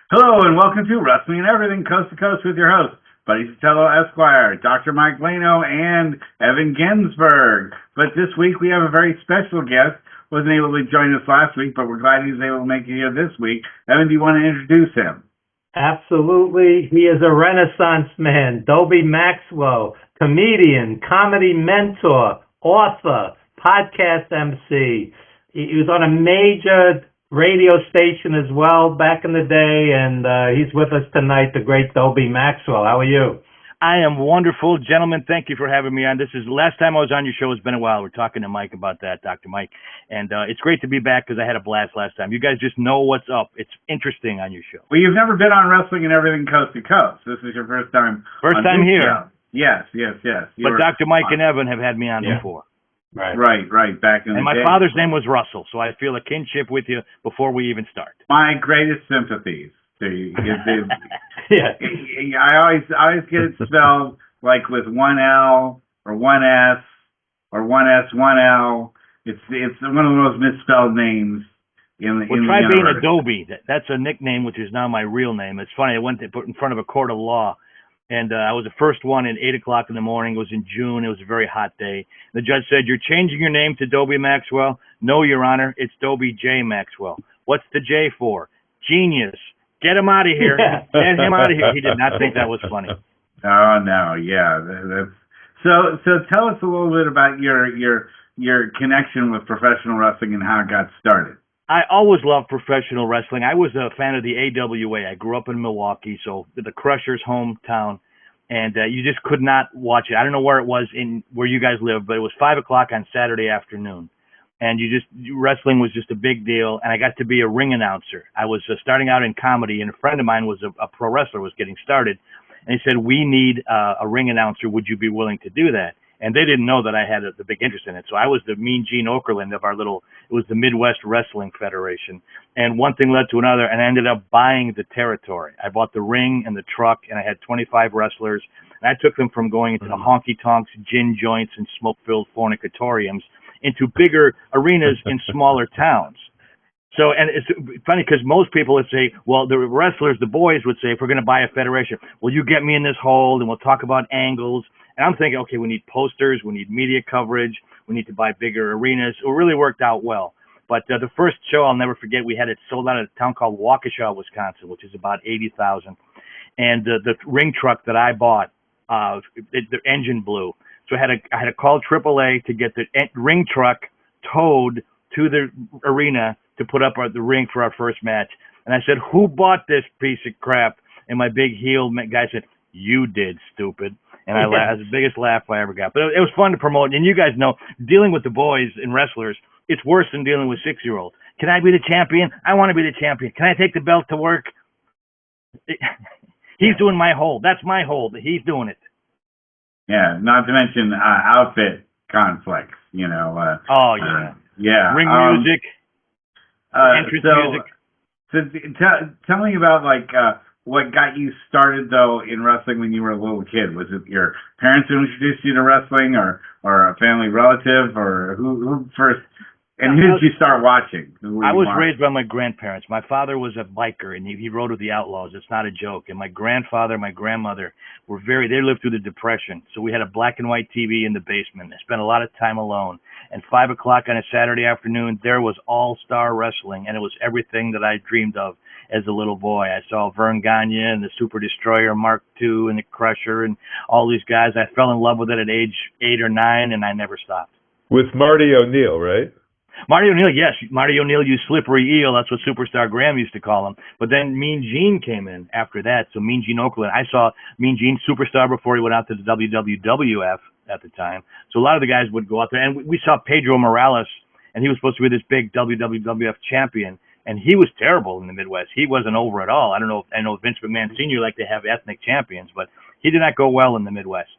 Hello and welcome to Wrestling and Everything Coast to Coast with your hosts, Buddy Sotelo Esquire, Dr. Mike Lano, and Evan Ginsberg. But this week we have a very special guest. Wasn't able to join us last week, but we're glad he was able to make it here this week. Evan, do you want to introduce him? Absolutely. He is a Renaissance man, Dobie Maxwell, comedian, comedy mentor, author, podcast MC. He was on a major radio station as well back in the day, and he's with us tonight, the great Dobie Maxwell. How are you? I am wonderful. Gentlemen, thank you for having me on. This is the last time I was on your show. It's been a while. We're talking to Mike about that, Dr. Mike. And it's great to be back because I had a blast last time. You guys just know what's up. It's interesting on your show. Well, you've never been on Wrestling and Everything Coast to Coast. This is your first time. First time here. Show. Yes. But Dr. Mike and Evan have had me on before. Right. Back in the day. And my father's name was Russell, so I feel a kinship with you before we even start. My greatest sympathies to you. Yeah. I always get it spelled like with one L or one S or one S, one L. It's one of the most misspelled names in the try the being universe. Dobie. That's a nickname, which is now my real name. It's funny. I went to put in front of a court of law, and I was the first one at 8 o'clock in the morning. It was in June. It was a very hot day. The judge said, "You're changing your name to Dobie Maxwell." "No, Your Honor, it's Dobie J. Maxwell." "What's the J for?" "Genius. Get him out of here." Yeah. Get him out of here. He did not think that was funny. Oh no, yeah. So tell us a little bit about your connection with professional wrestling and how it got started. I always loved professional wrestling. I was a fan of the AWA. I grew up in Milwaukee, so the Crushers' hometown, and you just could not watch it. I don't know where it was in where you guys live, but it was 5 o'clock on Saturday afternoon, and wrestling was just a big deal. And I got to be a ring announcer. I was starting out in comedy, and a friend of mine was a pro wrestler, was getting started, and he said, "We need a ring announcer. Would you be willing to do that?" And they didn't know that I had the big interest in it. So I was the Mean Gene Okerlund of it was the Midwest Wrestling Federation. And one thing led to another, and I ended up buying the territory. I bought the ring and the truck, and I had 25 wrestlers. And I took them from going into the honky-tonks, gin joints, and smoke-filled fornicatoriums into bigger arenas in smaller towns. So, and it's funny because most people would say, well, the wrestlers, the boys would say, if we're going to buy a federation, well, you get me in this hold and we'll talk about angles. And I'm thinking, okay, we need posters, we need media coverage, we need to buy bigger arenas. It really worked out well. But the first show, I'll never forget, we had it sold out at a town called Waukesha, Wisconsin, which is about 80,000. And the ring truck that I bought, the engine blew. So I had to call AAA to get the ring truck towed to the arena to put up the ring for our first match. And I said, "Who bought this piece of crap?" And my big heel guy said, "You did, stupid." And I laughed. It was the biggest laugh I ever got. But it was fun to promote. And you guys know, dealing with the boys and wrestlers, it's worse than dealing with 6-year-olds. Can I be the champion? I want to be the champion. Can I take the belt to work? He's doing my hold. That's my hold. He's doing it. Yeah, not to mention outfit conflicts. Oh, yeah. Yeah. Ring music, entrance music. So tell me about what got you started though in wrestling when you were a little kid. Was it your parents who introduced you to wrestling, or a family relative, or who first? And who did you start watching? I was raised by my grandparents. My father was a biker, and he rode with the Outlaws. It's not a joke. And my grandfather, my grandmother they lived through the Depression. So we had a black and white TV in the basement. I spent a lot of time alone. And 5 o'clock on a Saturday afternoon, there was all-star wrestling, and it was everything that I dreamed of as a little boy. I saw Vern Gagne and the Super Destroyer Mark II and the Crusher and all these guys. I fell in love with it at age 8 or 9, and I never stopped. With Marty O'Neill, right? Marty O'Neill, yes. Marty O'Neill used slippery eel. That's what Superstar Graham used to call him. But then Mean Gene came in after that. So Mean Gene Okerlund. I saw Mean Gene Superstar before he went out to the WWF at the time. So a lot of the guys would go out there. And we saw Pedro Morales, and he was supposed to be this big WWF champion. And he was terrible in the Midwest. He wasn't over at all. I know Vince McMahon Sr. liked to have ethnic champions, but he did not go well in the Midwest.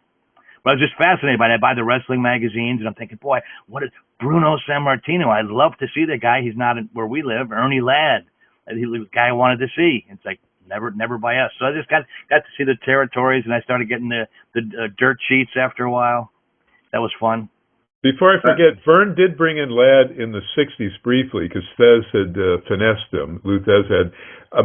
But I was just fascinated by that. I buy the wrestling magazines, and I'm thinking, boy, what is Bruno Sammartino? I'd love to see the guy. He's not where we live. Ernie Ladd. He was the guy I wanted to see. It's like never by us. So I just got to see the territories, and I started getting the dirt sheets after a while. That was fun. Before I forget, Vern did bring in Ladd in the 60s briefly because Thez had finessed him. Lou Thez had.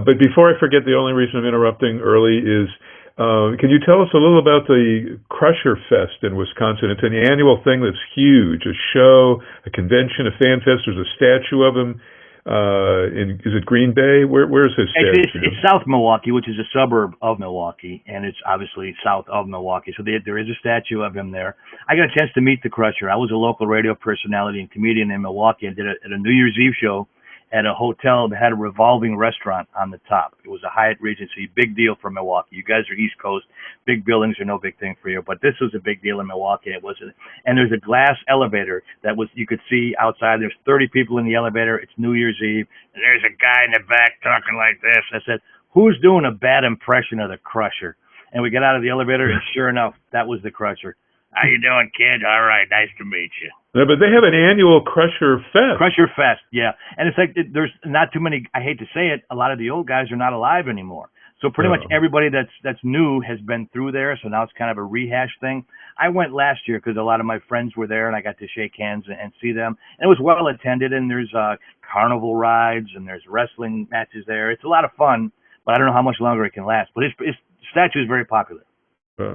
But before I forget, the only reason I'm interrupting early is, can you tell us a little about the Crusher Fest in Wisconsin? It's an annual thing that's huge, a show, a convention, a fan fest. There's a statue of him. Is it Green Bay? Where's his statue? It's South Milwaukee, which is a suburb of Milwaukee, and it's obviously south of Milwaukee. So there is a statue of him there. I got a chance to meet the Crusher. I was a local radio personality and comedian in Milwaukee and did it at a New Year's Eve show at a hotel that had a revolving restaurant on the top. It was a Hyatt Regency, big deal for Milwaukee. You guys are East Coast, big buildings are no big thing for you, but this was a big deal in Milwaukee. And there's a glass elevator that you could see outside. There's 30 people in the elevator. It's New Year's Eve, and there's a guy in the back talking like this. I said, "Who's doing a bad impression of the Crusher?" And we got out of the elevator, and sure enough, that was the Crusher. "How you doing, kid? All right, nice to meet you." No, but they have an annual Crusher Fest. Crusher Fest, yeah. And it's like there's not too many, I hate to say it, a lot of the old guys are not alive anymore. So pretty much everybody that's new has been through there, so now it's kind of a rehash thing. I went last year because a lot of my friends were there, and I got to shake hands and see them. And it was well attended, and there's carnival rides, and there's wrestling matches there. It's a lot of fun, but I don't know how much longer it can last. But his statue is very popular.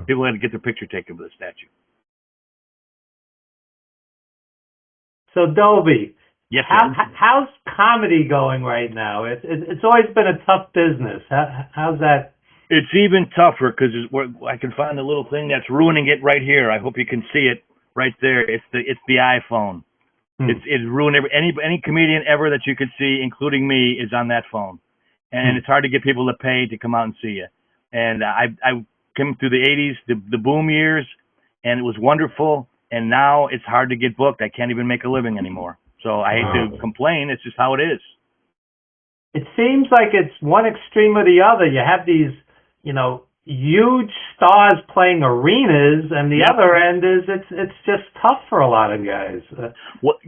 People had to get their picture taken with the statue. So, Dobie, yes, how's comedy going right now? It's always been a tough business. How's that? It's even tougher because I can find the little thing that's ruining it right here. I hope you can see it right there. It's the iPhone. It's ruined any comedian ever that you could see, including me, is on that phone, and it's hard to get people to pay to come out and see you. And I came through the '80s, the boom years, and it was wonderful. And now it's hard to get booked. I can't even make a living anymore. So I hate to complain. It's just how it is. It seems like it's one extreme or the other. You have these, huge stars playing arenas, and the other end is it's just tough for a lot of guys.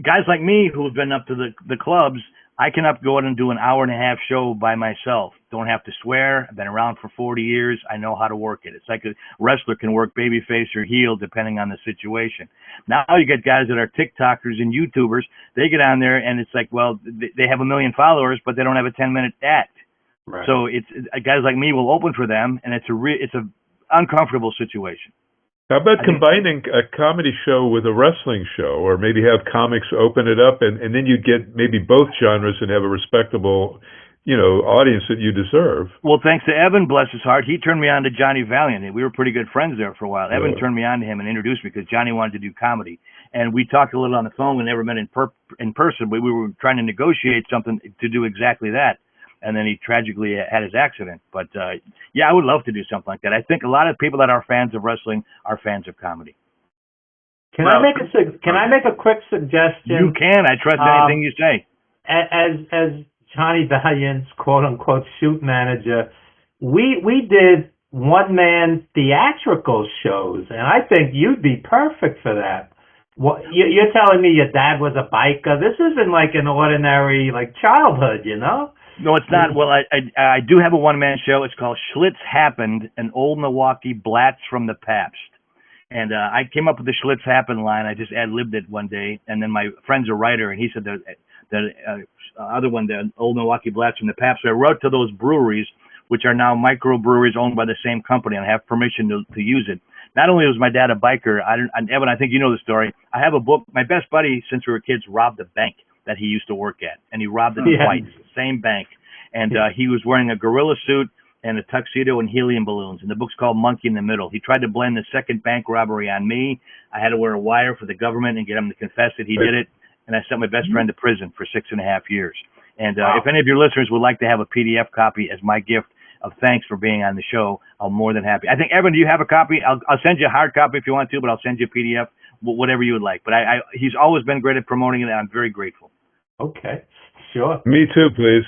Guys like me who have been up to the clubs, I can go out and do an hour-and-a-half show by myself. Don't have to swear. I've been around for 40 years. I know how to work it. It's like a wrestler can work babyface or heel depending on the situation. Now you get guys that are TikTokers and YouTubers. They get on there and it's like, well, they have 1 million followers, but they don't have a 10-minute act. Right. So it's guys like me will open for them, and it's a uncomfortable situation. How about combining a comedy show with a wrestling show, or maybe have comics open it up, and then you get maybe both genres and have a respectable, audience that you deserve? Well, thanks to Evan, bless his heart, he turned me on to Johnny Valiant, and we were pretty good friends there for a while. Evan turned me on to him and introduced me because Johnny wanted to do comedy, and we talked a little on the phone. We never met in person, but we were trying to negotiate something to do exactly that. And then he tragically had his accident. But, I would love to do something like that. I think a lot of people that are fans of wrestling are fans of comedy. Can I make a quick suggestion? You can. I trust anything you say. As Johnny Valiant's quote-unquote shoot manager, we did one-man theatrical shows, and I think you'd be perfect for that. You're telling me your dad was a biker. This isn't like an ordinary childhood, No, it's not. Well, I do have a one-man show. It's called Schlitz Happened, an old Milwaukee Blatz from the Pabst. And I came up with the Schlitz Happened line. I just ad-libbed it one day. And then my friend's a writer, and he said the other one, the old Milwaukee Blatz from the Pabst. So I wrote to those breweries, which are now microbreweries owned by the same company, and I have permission to use it. Not only was my dad a biker, Evan, I think you know the story. I have a book. My best buddy, since we were kids, robbed a bank that he used to work at, and he robbed it twice, same bank. And he was wearing a gorilla suit and a tuxedo and helium balloons. And the book's called Monkey in the Middle. He tried to blame the second bank robbery on me. I had to wear a wire for the government and get him to confess that he did it. And I sent my best friend to prison for 6.5 years. And if any of your listeners would like to have a PDF copy as my gift of thanks for being on the show, I'm more than happy. I think, Evan, do you have a copy? I'll send you a hard copy if you want to, but I'll send you a PDF, whatever you would like. But he's always been great at promoting it, and I'm very grateful. Okay, sure. Me too, please.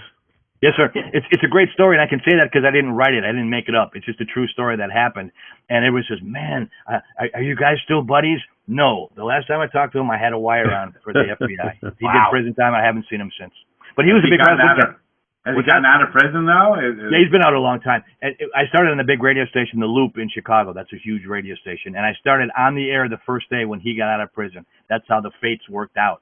Yes, sir. It's a great story, and I can say that because I didn't write it. I didn't make it up. It's just a true story that happened. And everyone says, man, are you guys still buddies? No. The last time I talked to him, I had a wire on for the FBI. He did prison time. I haven't seen him since. But he was a big wrestling fan. Has he gotten out of prison, though? Yeah, he's been out a long time. And I started on a big radio station, The Loop, in Chicago. That's a huge radio station. And I started on the air the first day when he got out of prison. That's how the fates worked out.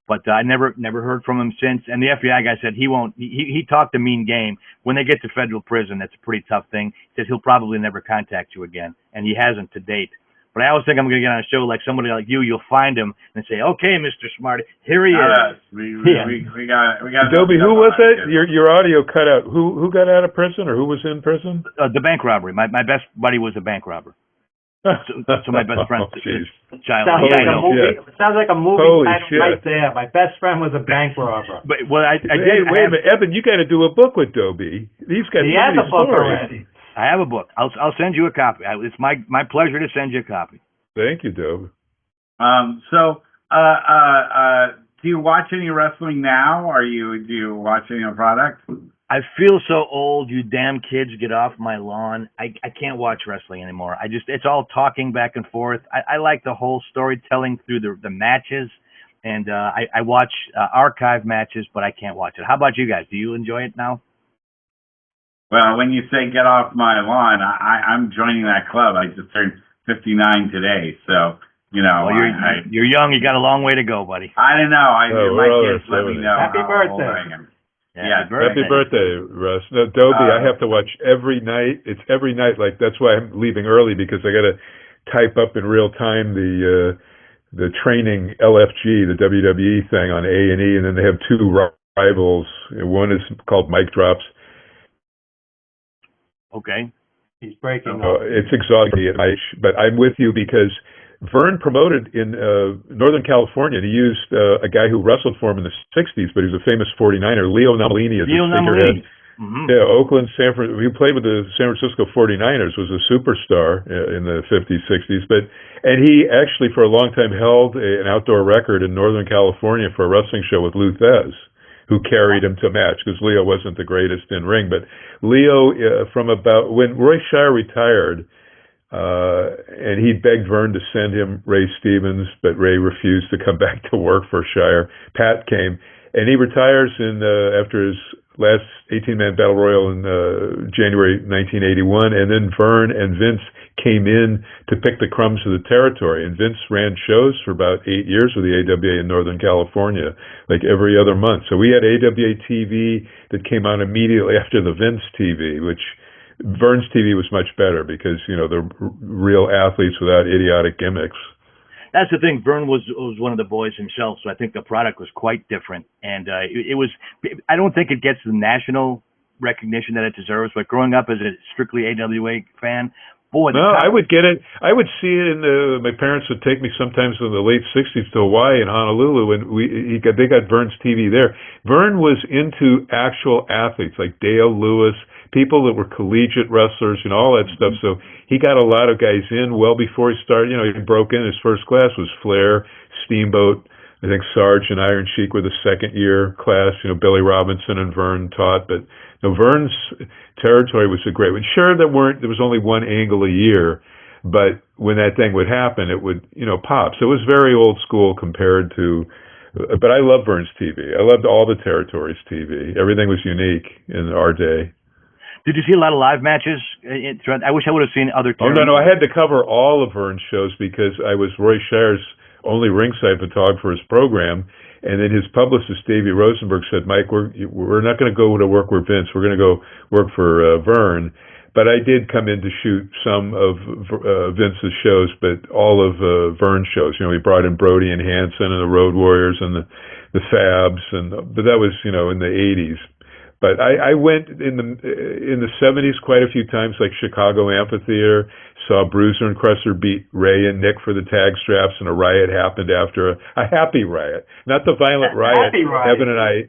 But I never heard from him since. And the FBI guy said he won't. He talked a mean game. When they get to federal prison, that's a pretty tough thing. He says he'll probably never contact you again, and he hasn't to date. But I always think I'm going to get on a show like somebody like you. You'll find him and say, "Okay, Mr. Smarty, here he is." We got. Dobie, who was that? Your audio cut out. Who got out of prison, or who was in prison? The bank robbery. My best buddy was a bank robber. So my best friend is child. Sounds like a movie Holy title shit. right there. My best friend was a bank robber. But well, I did. Hey, wait a minute, Evan, you got to do a book with Dobie. He's got He so has many a book stories. already. I have a book. I'll send you a copy. It's my pleasure to send you a copy. Thank you, Dobie. Do you watch any wrestling now? Do you watch any product? I feel so old. You damn kids, get off my lawn. I can't watch wrestling anymore. It's all talking back and forth. I like the whole storytelling through the matches, and I watch archive matches, but I can't watch it. How about you guys? Do you enjoy it now? Well, when you say get off my lawn, I'm joining that club. I just turned 59 today, so you know. Well, you're young. You got a long way to go, buddy. I don't know. My kids let me know. Happy how old birthday. I am. Yeah, Happy birthday, Russ. No, Dobie, I have to watch every night. It's every night. Like, that's why I'm leaving early, because I got to type up in real time the training LFG, the WWE thing on A&E, and then they have two rivals. One is called Mic Drops. Okay. He's breaking up. It's exhausting, but I'm with you because Vern promoted in Northern California. He used a guy who wrestled for him in the 60s, but he was a famous 49er, Leo Nomalini, as a figurehead. Mm-hmm. Yeah, Oakland, San Francisco. He played with the San Francisco 49ers, was a superstar in the 50s, 60s. And he actually, for a long time, held an outdoor record in Northern California for a wrestling show with Lou Thez, who carried him to a match, because Leo wasn't the greatest in ring. But Leo, from about when Roy Shire retired, and he begged Vern to send him Ray Stevens, but Ray refused to come back to work for Shire. Pat came, and he retires after his last 18-man battle royal in January 1981, and then Vern and Vince came in to pick the crumbs of the territory, and Vince ran shows for about 8 years with the AWA in Northern California, like every other month. So we had AWA TV that came on immediately after the Vince TV, which Vern's TV was much better because, you know, they're real athletes without idiotic gimmicks. That's the thing. Vern was one of the boys himself, so I think the product was quite different. And it was. I don't think it gets the national recognition that it deserves. But growing up as a strictly AWA fan, boy, no, I would get it. I would see it in my parents would take me sometimes in the late 60s to Hawaii and Honolulu, and they got Vern's TV there. Vern was into actual athletes like Dale Lewis, people that were collegiate wrestlers and all that stuff. So he got a lot of guys in well before he started. You know, he broke in. His first class was Flair, Steamboat, I think Sarge and Iron Sheik were the second year class. You know, Billy Robinson and Vern taught, but you know, Vern's territory was a great one. Sure, there was only one angle a year, but when that thing would happen, it would, you know, pop. So it was very old school compared to. But I love Vern's TV. I loved all the territories TV. Everything was unique in our day. Did you see a lot of live matches? I wish I would have seen other. Oh no, I had to cover all of Vern's shows because I was Roy Shire's only ringside photographer for his program, and then his publicist Davey Rosenberg said, "Mike, we're not going to go to work with Vince. We're going to go work for Vern." But I did come in to shoot some of Vince's shows, but all of Vern's shows. You know, we brought in Brody and Hanson and the Road Warriors and the Fabs, but that was, you know, in the 80s. But I went in the 70s quite a few times, like Chicago Amphitheater, saw Bruiser and Crusher beat Ray and Nick for the tag straps, and a riot happened after a happy riot, not the violent riot. Happy riot. Evan and I,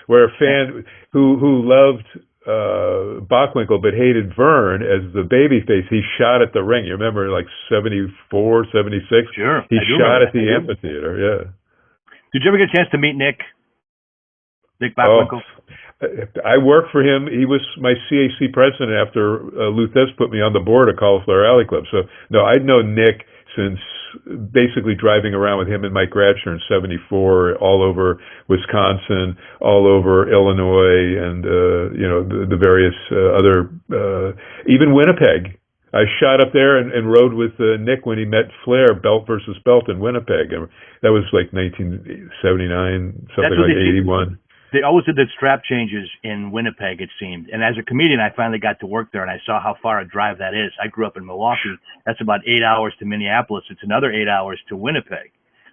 where a fan who loved Bockwinkel but hated Vern as the babyface, he shot at the ring. You remember, like 74, 76? Sure. He shot at the amphitheater, yeah. Did you ever get a chance to meet Nick Bockwinkel? I worked for him. He was my CAC president after Lou Thez put me on the board of Cauliflower Alley Club. So, no, I'd known Nick since basically driving around with him and Mike Ratcher in '74 all over Wisconsin, all over Illinois, and the various other, even Winnipeg. I shot up there and rode with Nick when he met Flair, belt versus belt in Winnipeg. And that was like 1979, something like 81. They always did the strap changes in Winnipeg, it seemed. And as a comedian, I finally got to work there, and I saw how far a drive that is. I grew up in Milwaukee. That's about 8 hours to Minneapolis. It's another 8 hours to Winnipeg.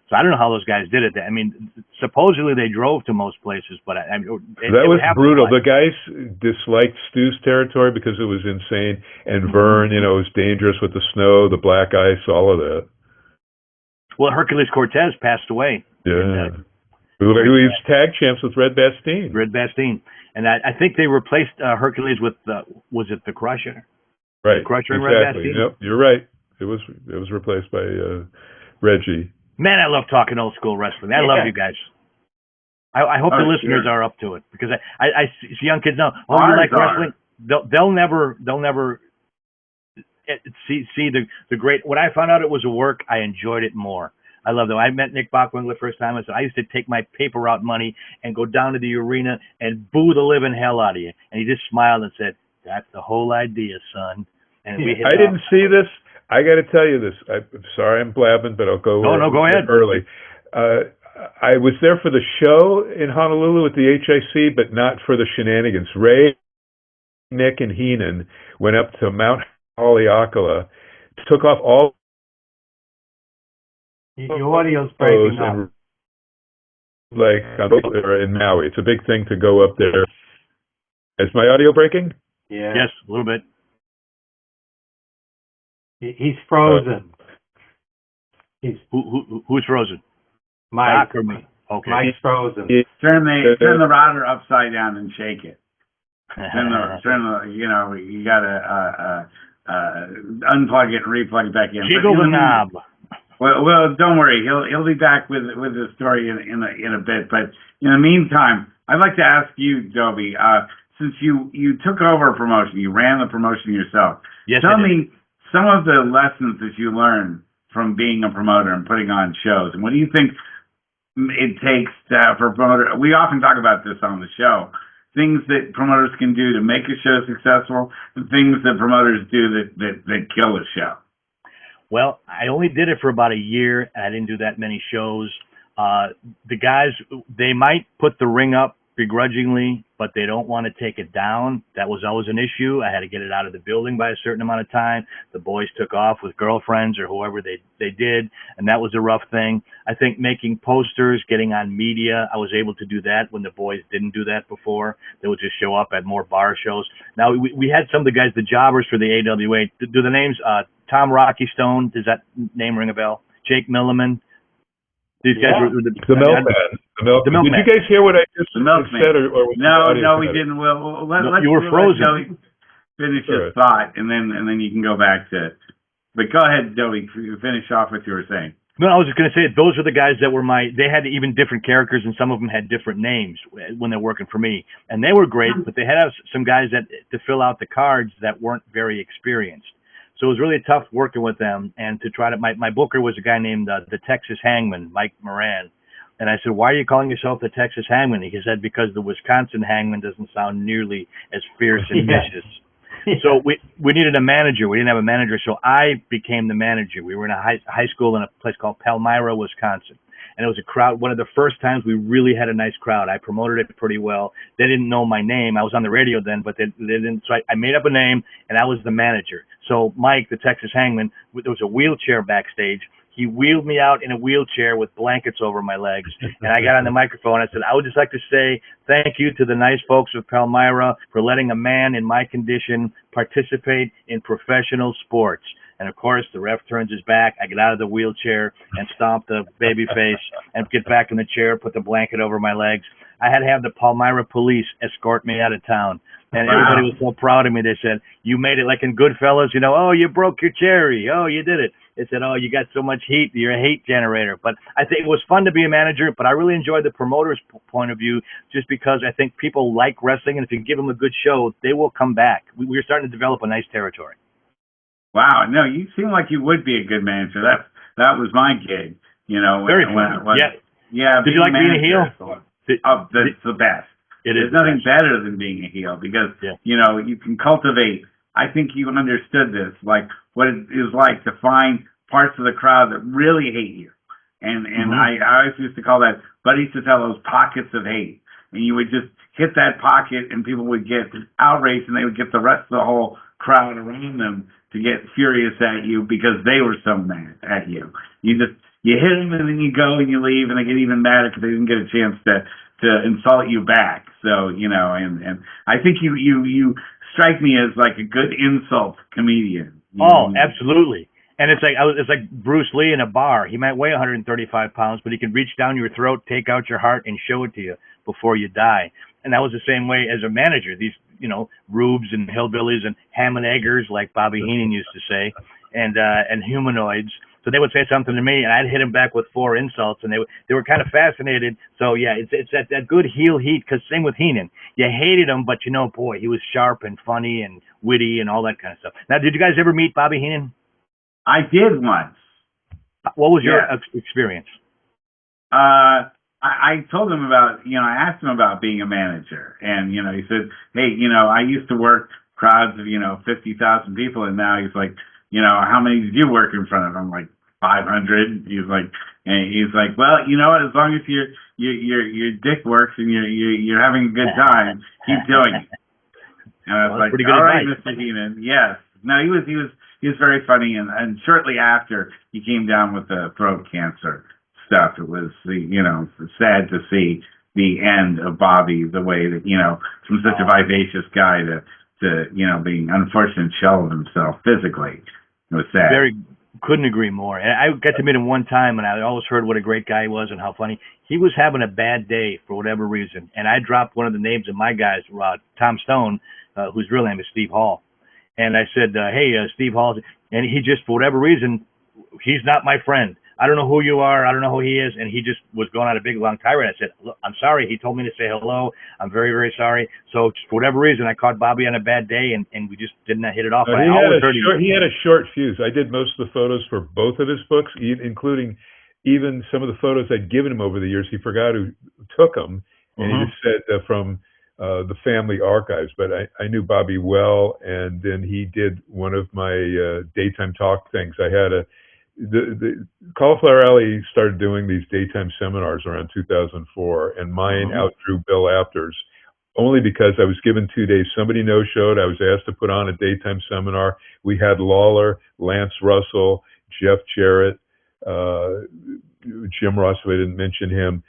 So I don't know how those guys did it. I mean, supposedly they drove to most places, but that was brutal. The guys disliked Stu's territory because it was insane, and Vern, it was dangerous with the snow, the black ice, all of that. Well, Hercules Cortez passed away. Yeah. He was tag champs with Red Bastien. Red Bastien. And I think they replaced Hercules with, was it the Crusher? Right. The Crusher and exactly. Red Bastien? Yep, you're right. It was replaced by Reggie. Man, I love talking old school wrestling. I love you guys. I hope the listeners are up to it, because I see young kids now. Oh, you like wrestling? They'll never see the great. When I found out it was a work, I enjoyed it more. I love them. I met Nick Bockwinkel the first time. I used to take my paper route money and go down to the arena and boo the living hell out of you. And he just smiled and said, "That's the whole idea, son." And we hit I didn't see this. I got to tell you this. I'm sorry I'm blabbing, but I'll go. No, go ahead. Early. I was there for the show in Honolulu at the HIC, but not for the shenanigans. Ray, Nick, and Heenan went up to Mount Haleakala, took off all. Your audio's breaking up. Like in Maui. It's a big thing to go up there. Is my audio breaking? Yeah. Yes, a little bit. He's frozen. Who's frozen? Mike. Doc or me? Okay. Mike's frozen. Turn the router upside down and shake it. You gotta unplug it and replug it back in. Jiggle the knob. Well, don't worry. He'll be back with the story in a bit. But in the meantime, I'd like to ask you, Dobie, since you took over a promotion, you ran the promotion yourself. Yes, Tell me some of the lessons that you learned from being a promoter and putting on shows, and what do you think it takes for a promoter? We often talk about this on the show. Things that promoters can do to make a show successful, and things that promoters do that kill a show. Well, I only did it for about a year, and I didn't do that many shows. The guys, they might put the ring up begrudgingly, but they don't want to take it down. That was always an issue. I had to get it out of the building by a certain amount of time. The boys took off with girlfriends or whoever they did, and that was a rough thing. I think making posters, getting on media, I was able to do that when the boys didn't do that before. They would just show up at more bar shows. Now, we had some of the guys, the jobbers for the AWA. Do the names, Tom Rocky Stone, does that name ring a bell? Jake Milliman? These guys were the milkman. Did you guys hear what I just said? Or no, we didn't. Well, let's, you were frozen. Let finish your thought, and then you can go back to it. But go ahead, Dobie. Finish off what you were saying. No, I was just going to say those are the guys that were they had even different characters, and some of them had different names when they're working for me. And they were great, but they had some guys to fill out the cards that weren't very experienced. So it was really tough working with them, and to try to, my booker was a guy named the Texas Hangman, Mike Moran. And I said, "Why are you calling yourself the Texas Hangman?" He said, "Because the Wisconsin Hangman doesn't sound nearly as fierce and vicious." So we needed a manager. We didn't have a manager, so I became the manager. We were in a high school in a place called Palmyra, Wisconsin. And it was a crowd, one of the first times we really had a nice crowd. I promoted it pretty well. They didn't know my name. I was on the radio then, but they didn't. So I made up a name, and I was the manager. So Mike, the Texas Hangman, there was a wheelchair backstage. He wheeled me out in a wheelchair with blankets over my legs. And I got on the microphone. I said, "I would just like to say thank you to the nice folks of Palmyra for letting a man in my condition participate in professional sports." And of course, the ref turns his back. I get out of the wheelchair and stomp the baby face and get back in the chair, put the blanket over my legs. I had to have the Palmyra police escort me out of town. And everybody was so proud of me. They said, "You made it," like in Goodfellas, "Oh, you broke your cherry. Oh, you did it." They said, "Oh, you got so much heat. You're a heat generator." But I think it was fun to be a manager, but I really enjoyed the promoter's point of view just because I think people like wrestling, and if you give them a good show, they will come back. We were starting to develop a nice territory. Wow, no, you seem like you would be a good manager. that was my gig. Very fun. Yeah. Yeah. Did you like being a heel? That's the best. There's nothing better than being a heel because, you can cultivate. I think you understood this, like what it is like to find parts of the crowd that really hate you. And I always used to call that, Buddy Sotelo, pockets of hate. And you would just hit that pocket and people would get outraged and they would get the rest of the whole crowd around them to get furious at you because they were so mad at you. You hit them and then you go and you leave and they get even madder because they didn't get a chance to insult you back. So, and I think you strike me as like a good insult comedian. Oh, absolutely. And it's like Bruce Lee in a bar. He might weigh 135 pounds, but he can reach down your throat, take out your heart, and show it to you before you die. And that was the same way as a manager. These, rubes and hillbillies and ham and eggers, like Bobby Heenan used to say, and humanoids. So they would say something to me, and I'd hit them back with 4 insults, and they were kind of fascinated. So yeah, it's that good heel heat. Because same with Heenan, you hated him, but boy, he was sharp and funny and witty and all that kind of stuff. Now, did you guys ever meet Bobby Heenan? I did once. What was your experience? I told him about, I asked him about being a manager, and he said, hey, I used to work crowds of 50,000 people, and now he's like, how many did you work in front of? I'm like 500. He's like, well, as long as your dick works and you're having a good time, keep doing it. And I was like, all right, Mr. Heenan, yes. No, he was very funny, and shortly after he came down with the throat cancer stuff, it was sad to see the end of Bobby, the way that from such a vivacious guy to being unfortunate shell of himself physically. It was sad. Couldn't agree more. And I got to meet him one time, and I always heard what a great guy he was and how funny. He was having a bad day for whatever reason, and I dropped one of the names of my guys, Tom Stone, whose real name is Steve Hall. And I said, hey, Steve Hall, and he just, for whatever reason, he's not my friend. I don't know who you are. I don't know who he is. And he just was going on a big, long tirade. I said, look, I'm sorry. He told me to say hello. I'm very, very sorry. So for whatever reason, I caught Bobby on a bad day, and we just did not hit it off. He had a short fuse. I did most of the photos for both of his books, including even some of the photos I'd given him over the years. He forgot who took them. And he just said from the family archives. But I knew Bobby well, and then he did one of my daytime talk things. I had the Cauliflower Alley started doing these daytime seminars around 2004, and mine outdrew Bill Apter's only because I was given 2 days. Somebody no-showed. I was asked to put on a daytime seminar. We had Lawler, Lance Russell, Jeff Jarrett, Jim Ross, if I didn't mention him,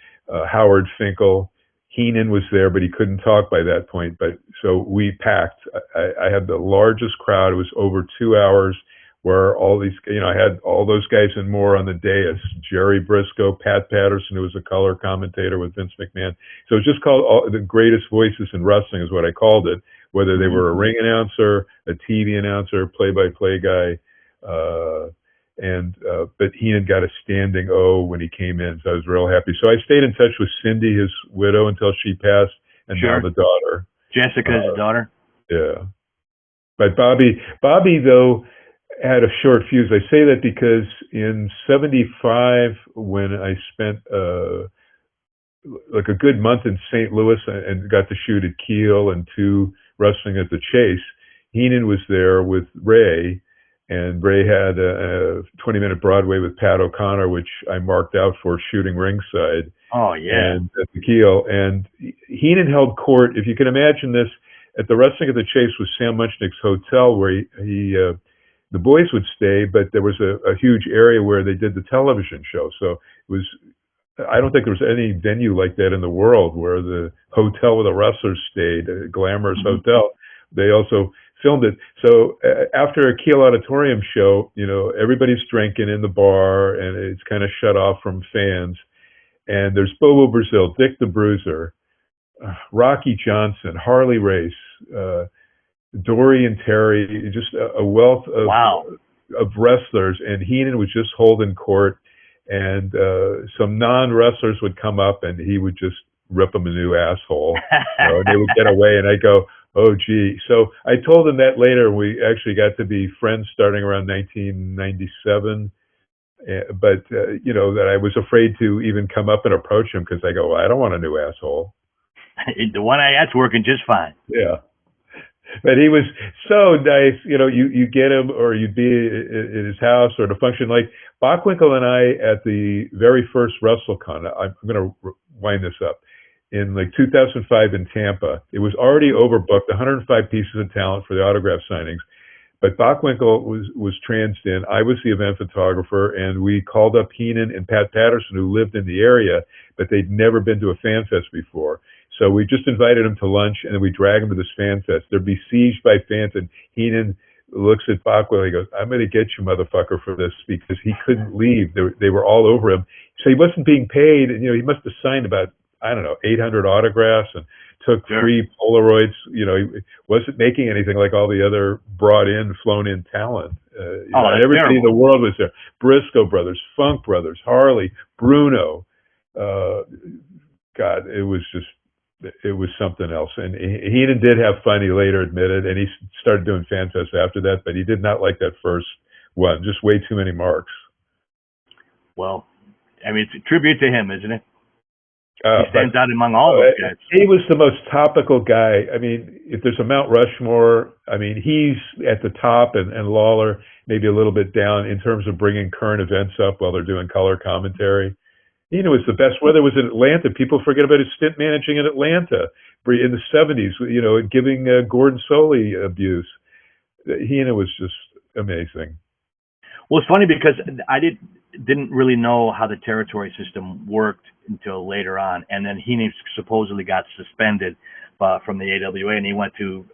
Howard Finkel. Heenan was there, but he couldn't talk by that point. But so we packed. I had the largest crowd. It was over 2 hours, where all these, I had all those guys and more on the dais. Jerry Briscoe, Pat Patterson, who was a color commentator with Vince McMahon. So it was just called the greatest voices in wrestling is what I called it, whether they were a ring announcer, a TV announcer, play-by-play guy. But Heenan got a standing O when he came in, so I was real happy. So I stayed in touch with Cindy, his widow, until she passed, and now the daughter. Jessica's daughter. Yeah. But Bobby, though, had a short fuse. I say that because in '75, when I spent like a good month in St. Louis and got to shoot at Kiel and 2 Wrestling at the Chase, Heenan was there with Ray, and Ray had a 20-minute Broadway with Pat O'Connor, which I marked out for shooting ringside. Oh, yeah. And at the Kiel. And Heenan held court, if you can imagine this, at the Wrestling at the Chase was Sam Muchnick's hotel, where he the boys would stay, but there was a huge area where they did the television show. So it was, I don't think there was any venue like that in the world where the hotel where the wrestlers stayed, a glamorous hotel. They also filmed it. So after a Kiel Auditorium show, everybody's drinking in the bar and it's kind of shut off from fans. And there's Bobo Brazil, Dick the Bruiser, Rocky Johnson, Harley Race, Dory and Terry, just a wealth of wrestlers, and Heenan was just holding court, and some non-wrestlers would come up, and he would just rip them a new asshole, and they would get away, and I go, oh, gee. So I told him that later. We actually got to be friends starting around 1997, But you know, that I was afraid to even come up and approach him because I go, well, I don't want a new asshole. The one that's working just fine. Yeah. But he was so nice. You know, you get him, or you'd be at his house or at a function. Like Bockwinkel and I at the very first WrestleCon. I'm going to wind this up. In like 2005 in Tampa, it was already overbooked, 105 pieces of talent for the autograph signings. But Bockwinkel was transed in. I was the event photographer, and we called up Heenan and Pat Patterson, who lived in the area, but they'd never been to a fan fest before. So we just invited them to lunch, and then we drag them to this fan fest. They're besieged by fans, and Heenan looks at Bockwinkel. He goes, "I'm going to get you, motherfucker, for this," because he couldn't leave. They were all over him. So he wasn't being paid, and he must have signed about, I don't know, 800 autographs and took free Polaroids. He wasn't making anything like all the other flown in talent. Everybody in the world was there. Briscoe brothers, Funk brothers, Harley, Bruno. God, it was something else. And Heenan did have fun, he later admitted, and he started doing fan fests after that, but he did not like that first one. Just way too many marks. Well, I mean, it's a tribute to him, isn't it? He stands out among all those guys. He was the most topical guy. I mean, if there's a Mount Rushmore, I mean, he's at the top, and Lawler maybe a little bit down in terms of bringing current events up while they're doing color commentary. He was the best. Whether it was in Atlanta, people forget about his stint managing in Atlanta in the 70s, giving Gordon Soley abuse. He was just amazing. Well, it's funny because I didn't really know how the territory system worked until later on, and then he supposedly got suspended from the AWA, and he went to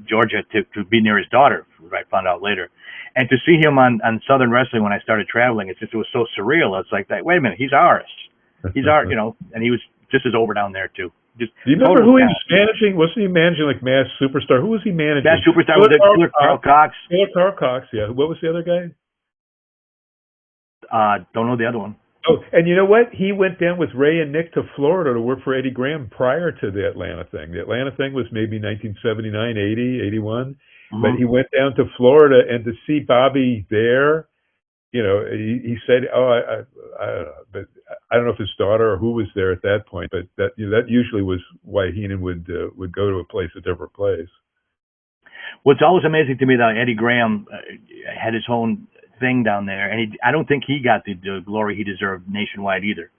Georgia to be near his daughter, which I found out later. And to see him on Southern Wrestling when I started traveling, it was so surreal. It's like, wait a minute, he's ours. He's our, and he was just as over down there too. Do you remember who he was managing? Wasn't he managing like Mass Superstar? Who was he managing? Mass Superstar was Carl Cox. Carl Cox, yeah. What was the other guy? Don't know the other one. Oh, and you know what? He went down with Ray and Nick to Florida to work for Eddie Graham prior to the Atlanta thing. The Atlanta thing was maybe 1979, 80, 81. Mm-hmm. But he went down to Florida, and to see Bobby there, he said, I don't know, but I don't know if his daughter or who was there at that point, but that usually was why Heenan would go to a different place. What's always amazing to me, though, Eddie Graham had his own thing down there, and I don't think he got the glory he deserved nationwide either.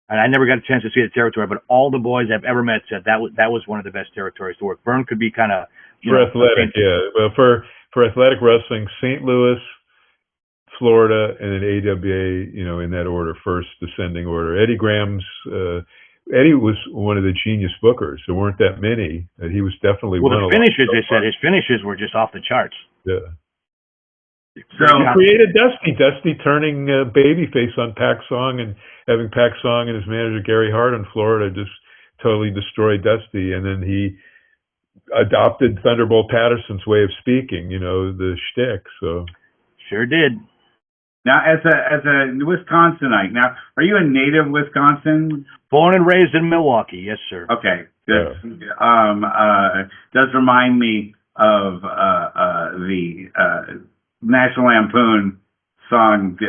And I never got a chance to see the territory, but all the boys I've ever met said that was one of the best territories to work. Vern could be kind of athletic, yeah. Well, for athletic wrestling, St. Louis, Florida, and then AWA, in that order, first descending order. Eddie was one of the genius bookers. There weren't that many. He was definitely one. Well, the finishes, they said his finishes were just off the charts. Yeah. So he created Dusty turning babyface on Pac Song, and having Pac Song and his manager Gary Hart in Florida just totally destroy Dusty, and then he adopted Thunderbolt Patterson's way of speaking, the shtick. So sure did. Now, as a Wisconsinite, now are you a native Wisconsin? Born and raised in Milwaukee, yes, sir. Okay, good. Yeah. Does remind me of the National Lampoon song,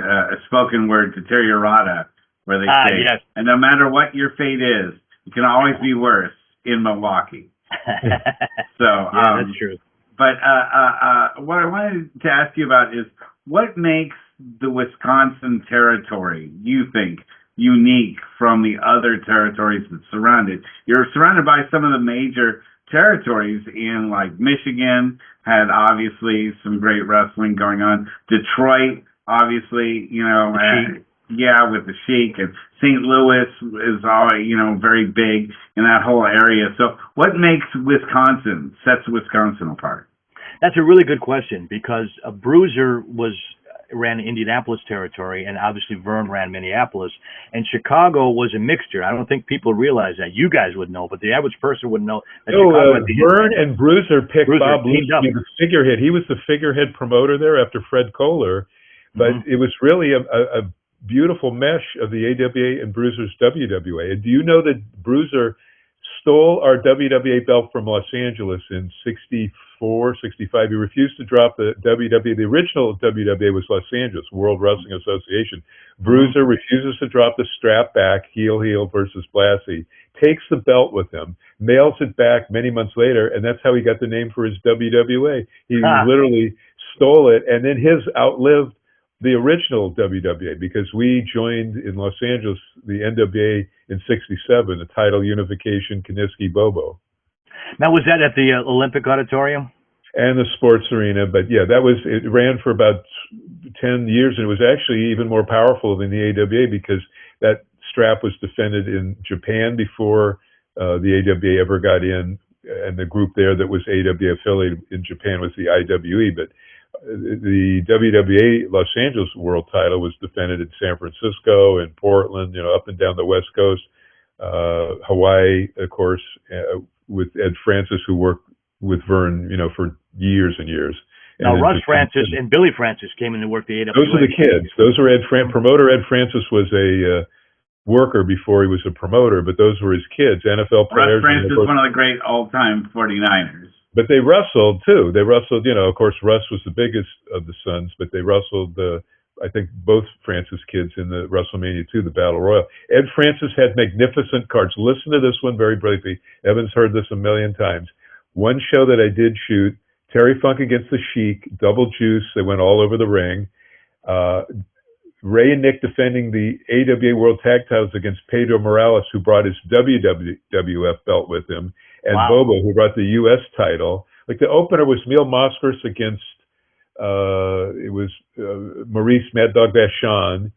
spoken word Deteriorata, where they say, yes. And no matter what your fate is, it can always be worse in Milwaukee. So, yeah, that's true. But what I wanted to ask you about is what makes the Wisconsin territory, you think, unique from the other territories that surround it? You're surrounded by some of the major territories in, like, Michigan had obviously some great wrestling going on. Detroit, obviously, with the Sheik, and St. Louis is already, very big in that whole area. So what sets Wisconsin apart? That's a really good question, because Bruiser ran Indianapolis territory, and obviously Vern ran Minneapolis, and Chicago was a mixture. I don't think people realize that. You guys would know, but the average person wouldn't know that Vern and Bruiser picked Bob Lucy, the figurehead. He was the figurehead promoter there after Fred Kohler, but it was really a beautiful mesh of the AWA and Bruiser's WWA. And do you know that Bruiser stole our WWA belt from Los Angeles in 64, 65. He refused to drop the WWA. The original WWA was Los Angeles, World Wrestling Association. Bruiser refuses to drop the strap back, heel versus Blassie. Takes the belt with him, mails it back many months later, and that's how he got the name for his WWA. He literally stole it, and then his outlived the original WWA, because we joined in Los Angeles the NWA in '67, the title unification, Kiniski Bobo. Now, was that at the Olympic Auditorium? And the sports arena, but yeah, it ran for about 10 years, and it was actually even more powerful than the AWA, because that strap was defended in Japan before the AWA ever got in, and the group there that was AWA affiliated in Japan was the IWE, but the WWA Los Angeles world title was defended in San Francisco and Portland, up and down the West Coast, Hawaii, of course, with Ed Francis, who worked with Vern, for years and years. Now, Russ Francis and Billy Francis came in to work the AWA. Those are the kids. Those are promoter Ed Francis was a worker before he was a promoter, but those were his kids, NFL players. Russ Francis is one of the great all-time 49ers. But they wrestled too. They wrestled, of course, Russ was the biggest of the sons, but they wrestled, I think, both Francis kids in the WrestleMania 2, the Battle Royal. Ed Francis had magnificent cards. Listen to this one very briefly. Evan's heard this a million times. One show that I did shoot, Terry Funk against the Sheik, double juice. They went all over the ring. Ray and Nick defending the AWA World Tag Titles against Pedro Morales, who brought his WWF belt with him, and Bobo, who brought the U.S. title. Like, the opener was Mil Mosquers against Maurice Mad Dog Vachon.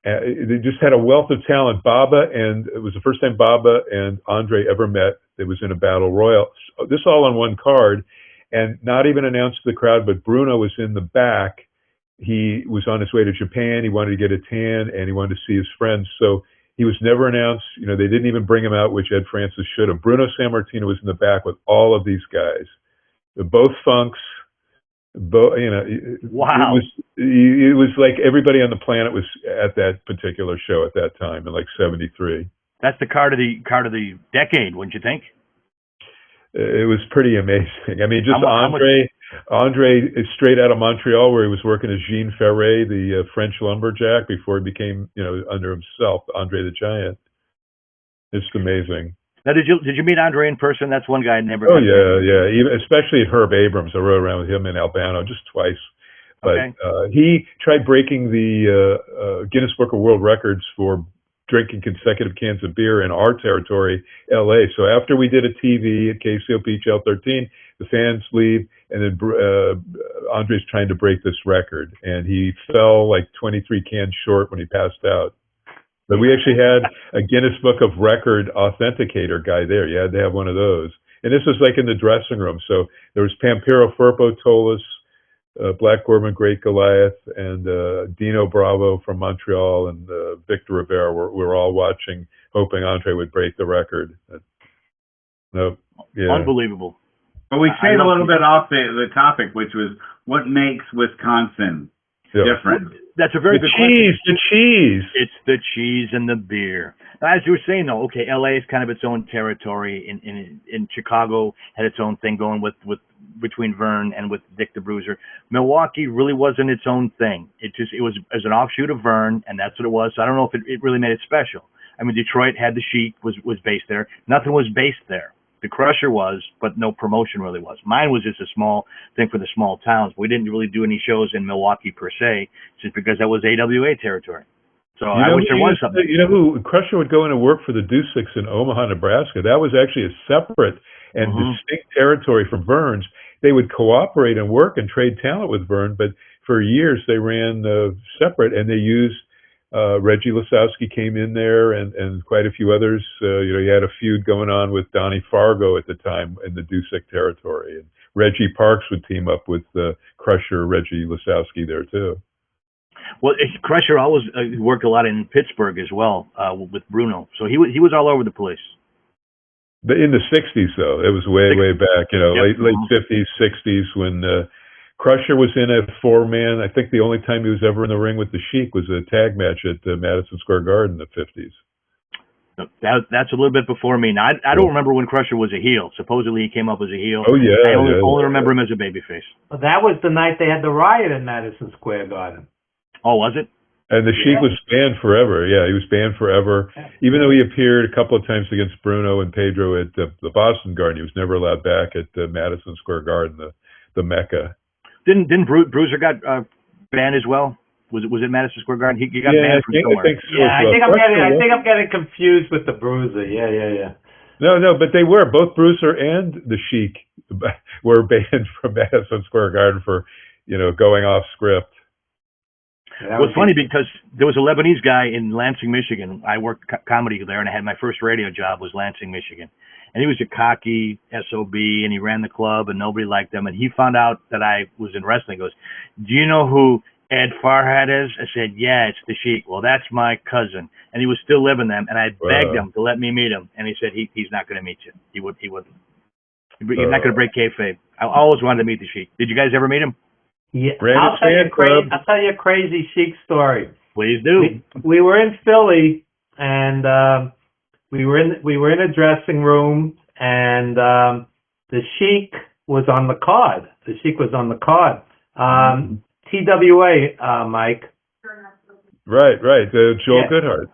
They just had a wealth of talent. And it was the first time Baba and Andre ever met. It was in a battle royal. So this all on one card, and not even announced to the crowd, but Bruno was in the back. He was on his way to Japan. He wanted to get a tan, and he wanted to see his friends. So he was never announced. They didn't even bring him out, which Ed Francis should have. Bruno Sammartino was in the back with all of these guys. Both Funks. Wow. It was like everybody on the planet was at that particular show at that time in like '73. That's the card of the decade, wouldn't you think? It was pretty amazing. I mean, just Andre is straight out of Montreal, where he was working as Jean Ferret, the French lumberjack, before he became, under himself, Andre the Giant. It's amazing. Now, did you meet Andre in person? That's one guy I never. Oh yeah. Even, especially at Herb Abrams, I rode around with him in Albano just twice. But he tried breaking the Guinness Book of World Records for drinking consecutive cans of beer in our territory, LA. So after we did a TV at KCO Beach L13, the fans leave, and then Andre's trying to break this record, and he fell like 23 cans short when he passed out. But we actually had a Guinness Book of Record authenticator guy there. You had to have one of those. And this was like in the dressing room. So there was Pampiro Firpo Tolis, Black Gorman, Great Goliath, and Dino Bravo from Montreal, and Victor Rivera. We're all watching, hoping Andre would break the record. Nope. Yeah. Unbelievable. But we stayed a little bit off the topic, which was what makes Wisconsin different. That's a very good question. The cheese. It's the cheese and the beer. Now, as you were saying, though, okay, LA is kind of its own territory. In Chicago had its own thing going with between Vern and with Dick the Bruiser. Milwaukee really wasn't its own thing. It was as an offshoot of Vern, and that's what it was. So I don't know if it really made it special. I mean, Detroit had the Sheik, was based there. Nothing was based there. The Crusher was, but no promotion really was. Mine was just a small thing for the small towns. We didn't really do any shows in Milwaukee per se, just because that was AWA territory. So I wish there was something. You know who Crusher would go in and work for the Duseks in Omaha, Nebraska. That was actually a separate and distinct territory from Vern's. They would cooperate and work and trade talent with Vern, but for years they ran separate, and they used Reggie Lasowski came in there, and quite a few others. You had a feud going on with Donnie Fargo at the time in the Dusek territory, and Reggie Parks would team up with Crusher Reggie Lasowski there too. Well, Crusher always worked a lot in Pittsburgh as well with Bruno, so he was all over the place. In the '60s, though, it was way back. Late '50s, '60s when. Crusher was in a four-man. I think the only time he was ever in the ring with the Sheik was a tag match at Madison Square Garden in the '50s. That's a little bit before me. Now, I don't remember when Crusher was a heel. Supposedly he came up as a heel. Oh yeah, I only remember him as a babyface. Well, that was the night they had the riot in Madison Square Garden. Oh, was it? And the Sheik was banned forever. Yeah, he was banned forever. Even though he appeared a couple of times against Bruno and Pedro at the Boston Garden, he was never allowed back at Madison Square Garden, the Mecca. Didn't Bruiser got banned as well? Was it Madison Square Garden? He got banned from somewhere. I think so. Yeah, I think I'm getting confused with the Bruiser. Yeah. No, but they were both Bruiser and the Sheik were banned from Madison Square Garden for going off script. Well, it's funny because there was a Lebanese guy in Lansing, Michigan. I worked comedy there, and I had my first radio job was Lansing, Michigan. And he was a cocky SOB, and he ran the club, and nobody liked him. And he found out that I was in wrestling. He goes, "Do you know who Ed Farhat is?" I said, "Yeah, it's the Sheik." "Well, that's my cousin." And he was still living them, and I begged him to let me meet him. And he said he's not going to meet you. He wouldn't. He's not going to break kayfabe. I always wanted to meet the Sheik. Did you guys ever meet him? Yeah, I'll tell you a crazy Sheik story. Please do. We were in Philly, and we were in a dressing room, and the Sheik was on the card. TWA, Mike. Right. Joel Goodhart.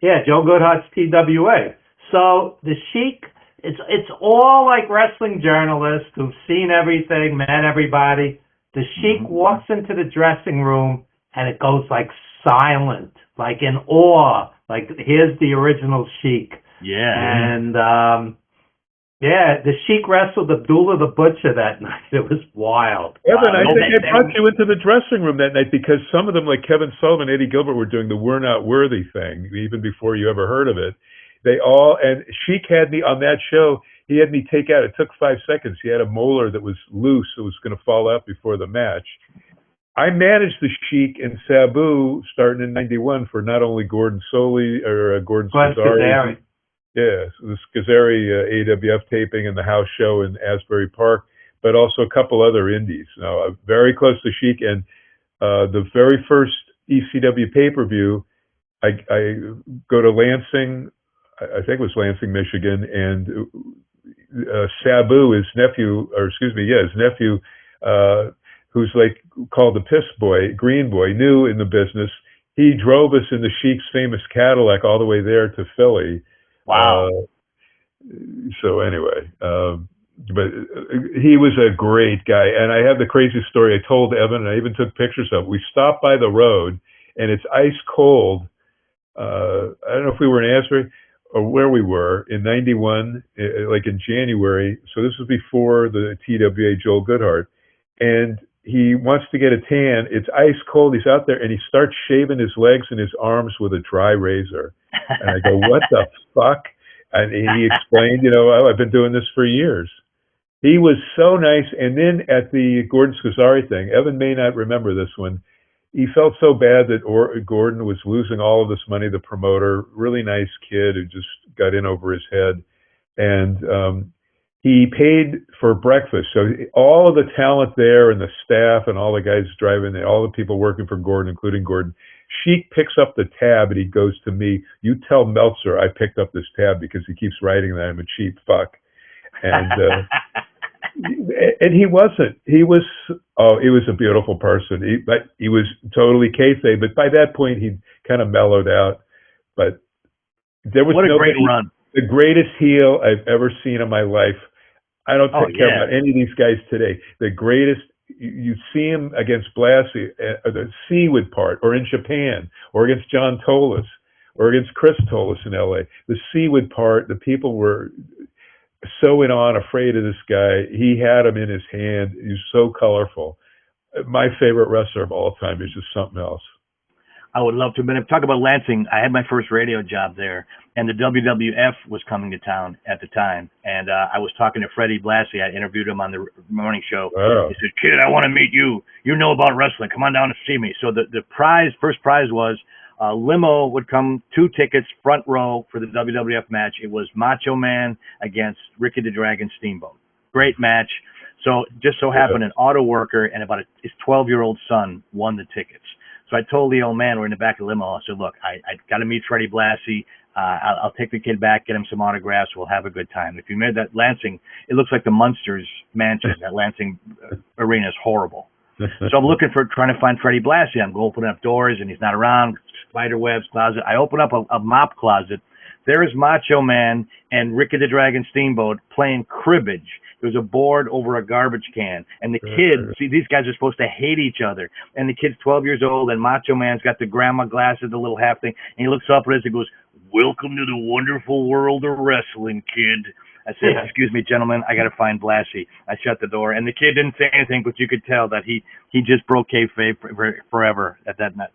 Yeah, Joe Goodhart's TWA. So the Sheik, it's all like wrestling journalists who've seen everything, met everybody. The Sheik walks into the dressing room, and it goes like silent, like in awe. Like, here's the original Sheik. Yeah. And, the Sheik wrestled Abdullah the Butcher that night. It was wild. Evan, I think I brought you into the dressing room that night because some of them, like Kevin Sullivan, Eddie Gilbert, were doing the "We're Not Worthy" thing, even before you ever heard of it. And Sheik had me on that show. He had me take out, it took 5 seconds. He had a molar that was loose. It was going to fall out before the match. I managed the Sheik and Sabu starting in '91 for not only Gordon Scazzari. Yeah, so the Scazzari AWF taping and the house show in Asbury Park, but also a couple other indies. Now, very close to Sheik, and the very first ECW pay-per-view, I go to Lansing, I think it was Lansing, Michigan, and Sabu, his nephew, who's like called the Piss Boy, Green Boy, new in the business. He drove us in the Sheik's famous Cadillac all the way there to Philly. Wow. So anyway, but he was a great guy. And I have the crazy story I told Evan, and I even took pictures of it. We stopped by the road, and it's ice cold. I don't know if we were in Asbury or where we were in '91, like in January. So this was before the TWA Joel Goodhart. And he wants to get a tan. It's ice cold. He's out there, and he starts shaving his legs and his arms with a dry razor. And I go, "What the fuck?" And he explained, I've been doing this for years. He was so nice. And then at the Gordon Scazzari thing, Evan may not remember this one. He felt so bad that Gordon was losing all of this money, the promoter, really nice kid who just got in over his head. And he paid for breakfast. So all of the talent there and the staff and all the guys driving there, all the people working for Gordon, including Gordon, Sheik picks up the tab and he goes to me, "You tell Meltzer I picked up this tab because he keeps writing that I'm a cheap fuck." And and he wasn't. He was a beautiful person. But he was totally kayfabe. But by that point, he'd kind of mellowed out. But there was what a great run. The greatest heel I've ever seen in my life. I don't care about any of these guys today. The greatest, you see him against Blassie, the Seawood part, or in Japan, or against John Tolis, or against Chris Tolis in LA. The Seawood part, the people were so in awe, afraid of this guy. He had him in his hand. He was so colorful. My favorite wrestler of all time is just something else. I would love to. But if talk about Lansing, I had my first radio job there, and the WWF was coming to town at the time. And I was talking to Freddie Blassie. I interviewed him on the morning show. Wow. He said, "Kid, I want to meet you. You know about wrestling. Come on down and see me." So the first prize was a limo would come, 2 tickets, front row for the WWF match. It was Macho Man against Ricky the Dragon Steamboat. Great match. So just so happened an auto worker and about his 12-year-old son won the tickets. So I told the old man, we're in the back of the limo, I said, "Look, I got to meet Freddie Blassie. I'll take the kid back, get him some autographs. We'll have a good time. If you made that Lansing, it looks like the Munsters mansion. That Lansing arena is horrible. So I'm trying to find Freddie Blassie. I'm opening up doors, and he's not around. Spider webs, closet. I open up a mop closet. There is Macho Man and Ricky the Dragon Steamboat playing cribbage. There's a board over a garbage can. And the kids, see, these guys are supposed to hate each other. And the kid's 12 years old, and Macho Man's got the grandma glasses, the little half thing. And he looks up at us and goes, "Welcome to the wonderful world of wrestling, kid." I said, "Excuse me, gentlemen, I got to find Blassie." I shut the door. And the kid didn't say anything, but you could tell that he just broke kayfabe forever at that night.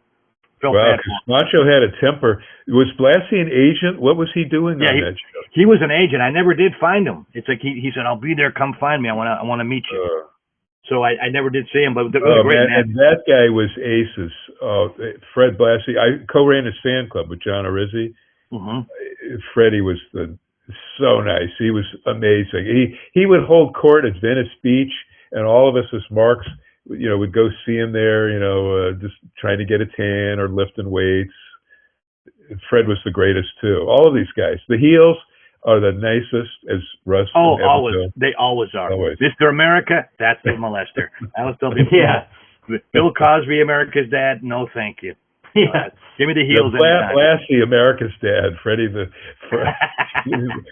Well, because Macho had a temper. Was Blassie an agent? What was he doing on that show? He was an agent. I never did find him. It's like he said, "I'll be there. Come find me. I want to meet you." So I never did see him, but it was a great man. And that guy was aces. Fred Blassie. I co-ran his fan club with John Arizzi. Mm-hmm. Freddie was so nice. He was amazing. He would hold court at Venice Beach, and all of us as marks, would go see him there, just trying to get a tan or lifting weights. Fred was the greatest too. All of these guys. The heels are the nicest, as Russ. Oh, always. They always are. Always. Mr. America, that's the molester. I was telling people. Yeah. Bill Cosby, America's dad. No, thank you. Yeah. Give me the heels. Blassie, America's dad. Freddie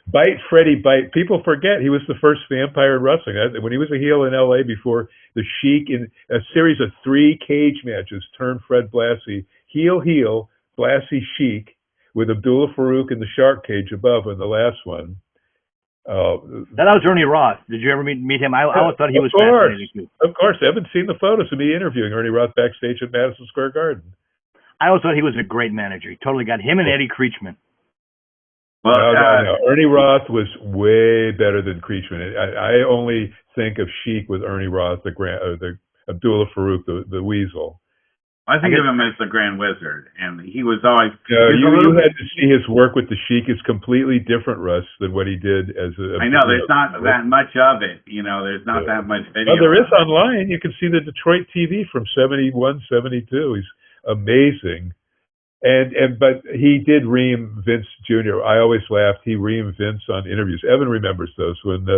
bite. Freddie bite. People forget he was the first vampire in wrestling. When he was a heel in L.A. before the Sheik, in a series of 3 cage matches, turned Fred Blassie heel, Blassie Sheik, with Abdullah Farouk in the shark cage above in the last one. That was Ernie Roth. Did you ever meet him? I always thought he was fascinating too. Of course. I haven't seen the photos of me interviewing Ernie Roth backstage at Madison Square Garden. I always thought he was a great manager. He totally got him and Eddie Creechman. Well, no. Ernie Roth was way better than Creechman. I only think of Sheik with Ernie Roth, the Abdullah Farouk, the Weasel. I think of him as the Grand Wizard, and he was always. You had to see his work with the Sheik is completely different, Russ, than what he did as a. I know there's not that much of it. There's not that much video. Well, there is online. You can see the Detroit TV from 71, 72. He's amazing. But he did ream Vince Jr. I always laughed. He reamed Vince on interviews. Evan remembers those when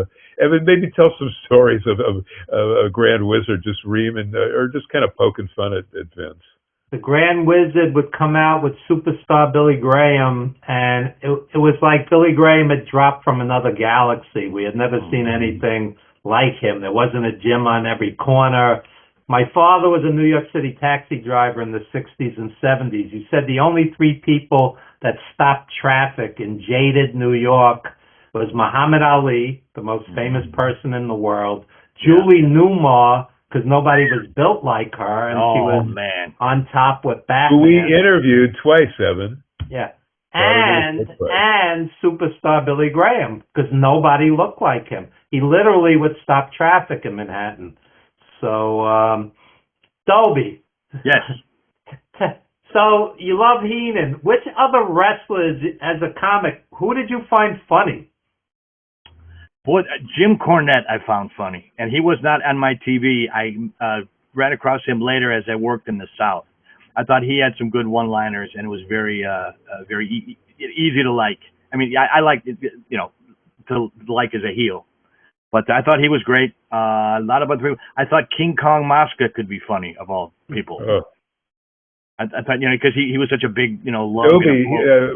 Evan maybe tell some stories of a Grand Wizard just reaming or just kind of poking fun at Vince. The Grand Wizard would come out with superstar Billy Graham, and it was like Billy Graham had dropped from another galaxy. We had never seen anything like him. There wasn't a gym on every corner. My father was a New York City taxi driver in the 60s and 70s. He said the only 3 people that stopped traffic in jaded New York was Muhammad Ali, the most famous person in the world, Julie Newmar, because nobody was built like her, and she was on top with Batman. Who we interviewed twice, Evan. Yeah. And superstar Billy Graham, because nobody looked like him. He literally would stop traffic in Manhattan. So, Dobie. Yes. So, you love Heenan. Which other wrestlers, as a comic, who did you find funny? Boy, Jim Cornette I found funny. And he was not on my TV. I ran across him later as I worked in the South. I thought he had some good one-liners, and it was very easy to like. I mean, I liked it, to like as a heel. But I thought he was great. A lot of other people. I thought King Kong Mosca could be funny, of all people. I thought, because he was such a big, love. Dobie,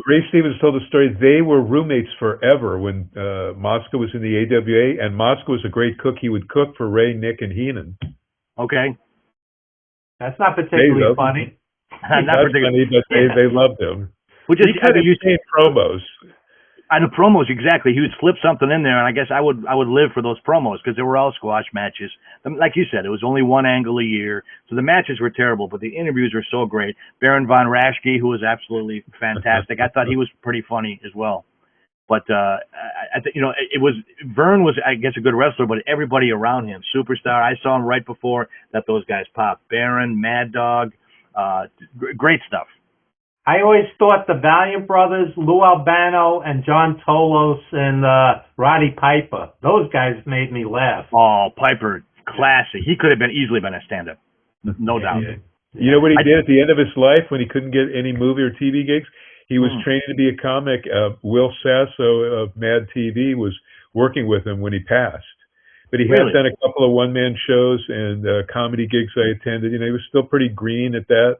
Ray Stevens told the story. They were roommates forever when Mosca was in the AWA, and Mosca was a great cook. He would cook for Ray, Nick, and Heenan. Okay. That's not particularly funny. Not particularly. Funny, but they loved him. He could have used promos. I know promos, exactly. He would slip something in there, and I guess I would live for those promos because they were all squash matches. Like you said, it was only one angle a year, so the matches were terrible, but the interviews were so great. Baron von Raschke, who was absolutely fantastic. I thought he was pretty funny as well. But it was Vern was, I guess, a good wrestler, but everybody around him, superstar. I saw him right before that those guys popped. Baron, Mad Dog, great stuff. I always thought the Valiant brothers, Lou Albano and John Tolos and Roddy Piper, those guys made me laugh. Oh, Piper, classic. He could have easily been a stand-up, no doubt. You know what he did at the end of his life when he couldn't get any movie or TV gigs? He was training to be a comic. Will Sasso of Mad TV was working with him when he passed. But he had done a couple of one-man shows and comedy gigs I attended. He was still pretty green at that.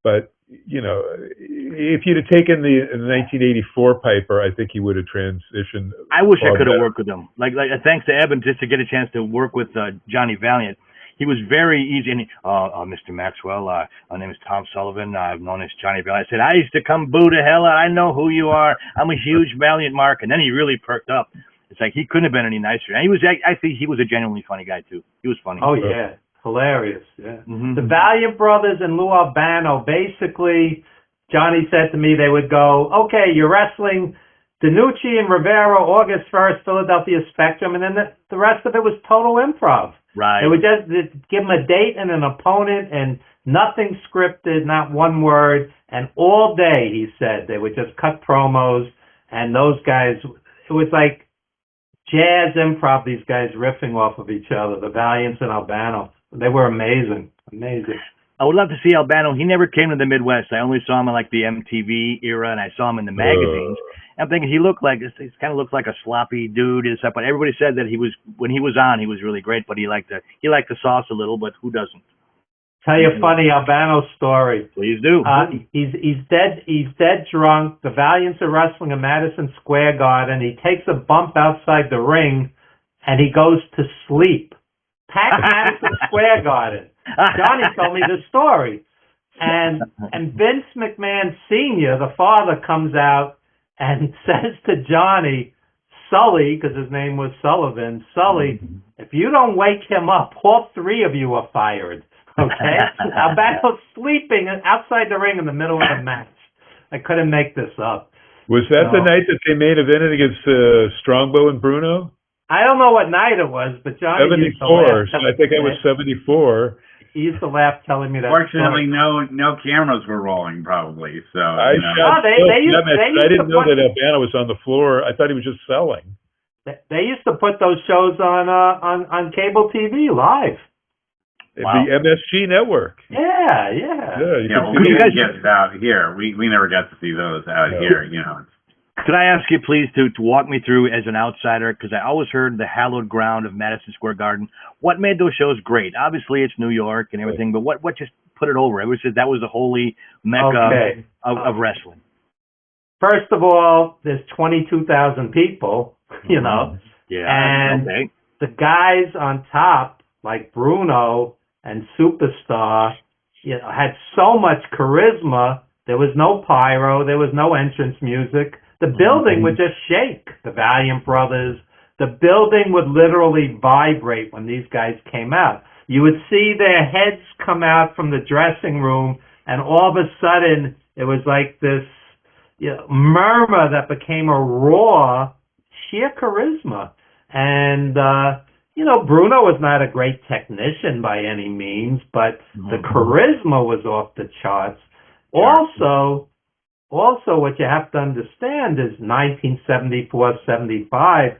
But, if you'd have taken the 1984 Piper, I think he would have transitioned. I wish I could have worked with him. Like thanks to Eben, just to get a chance to work with Johnny Valiant. He was very easy. And Mr. Maxwell, my name is Tom Sullivan. I've known as Johnny Valiant. I said, I used to come boo to hell. I know who you are. I'm a huge Valiant mark. And then he really perked up. It's like he couldn't have been any nicer. And I think he was a genuinely funny guy, too. He was funny. Oh, yeah. Hilarious, yeah. Mm-hmm. The Valiant brothers and Lou Albano, basically, Johnny said to me they would go, okay, you're wrestling DiNucci and Rivera, August 1st, Philadelphia Spectrum, and then the rest of it was total improv. Right. They would just give them a date and an opponent and nothing scripted, not one word, and all day, he said, they would just cut promos, and those guys, it was like jazz improv, these guys riffing off of each other, the Valiants and Albano. They were amazing. I would love to see Albano. He never came to the Midwest. I only saw him in like the MTV era, and I saw him in the magazines. I'm thinking he kind of looked like a sloppy dude and stuff. But everybody said that when he was on, he was really great. But he liked the sauce a little. But who doesn't? Tell you a funny Albano story. Please do. He's dead drunk. The Valiants are wrestling in Madison Square Garden. He takes a bump outside the ring, and he goes to sleep. Packed Madison Square Garden. Johnny told me the story. And Vince McMahon Sr., the father, comes out and says to Johnny, Sully, because his name was Sullivan, Sully, if you don't wake him up, all three of you are fired. Okay? Albano's sleeping outside the ring in the middle of the match. I couldn't make this up. Was that the night that they main evented against Strongbow and Bruno? I don't know what night it was, but Johnny 74. So I think it was 74. He used to laugh telling me that. Fortunately, no cameras were rolling, probably. So I didn't know that Albano was on the floor. I thought he was just selling. They used to put those shows on cable TV live. Wow. The MSG network. Yeah. We didn't get it out here. We never got to see those out here. Could I ask you, please, to walk me through as an outsider, because I always heard the hallowed ground of Madison Square Garden. What made those shows great? Obviously, it's New York and everything, but what just put it over? It was just, that was the holy mecca of wrestling. First of all, there's 22,000 people, Yeah. And the guys on top, like Bruno and Superstar, had so much charisma. There was no pyro. There was no entrance music. The building would just shake. The Valiant brothers. The building would literally vibrate when these guys came out. You would see their heads come out from the dressing room, and all of a sudden, it was like this murmur that became a roar, sheer charisma. And, Bruno was not a great technician by any means, but the charisma was off the charts. Also, what you have to understand is 1974-75,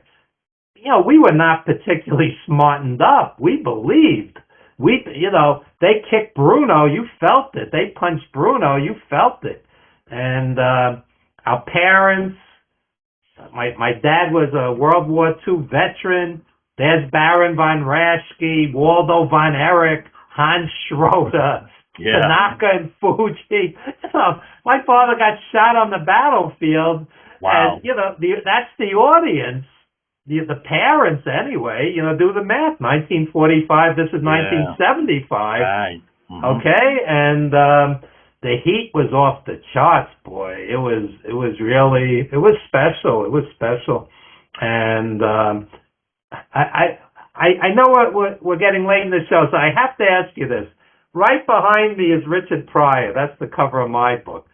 we were not particularly smartened up. We believed. They kicked Bruno, you felt it. They punched Bruno, you felt it. And our parents, my dad was a World War II veteran. There's Baron von Raschke, Waldo von Erich, Hans Schroeder, Tanaka and Fuji. My father got shot on the battlefield. Wow. And, that's the audience. The parents, anyway, do the math. 1945, this is 1975. Right. Okay? And the heat was off the charts, boy. It was special. It was special. And I know we're getting late in the show, so I have to ask you this. Right behind me is Richard Pryor. That's the cover of my book.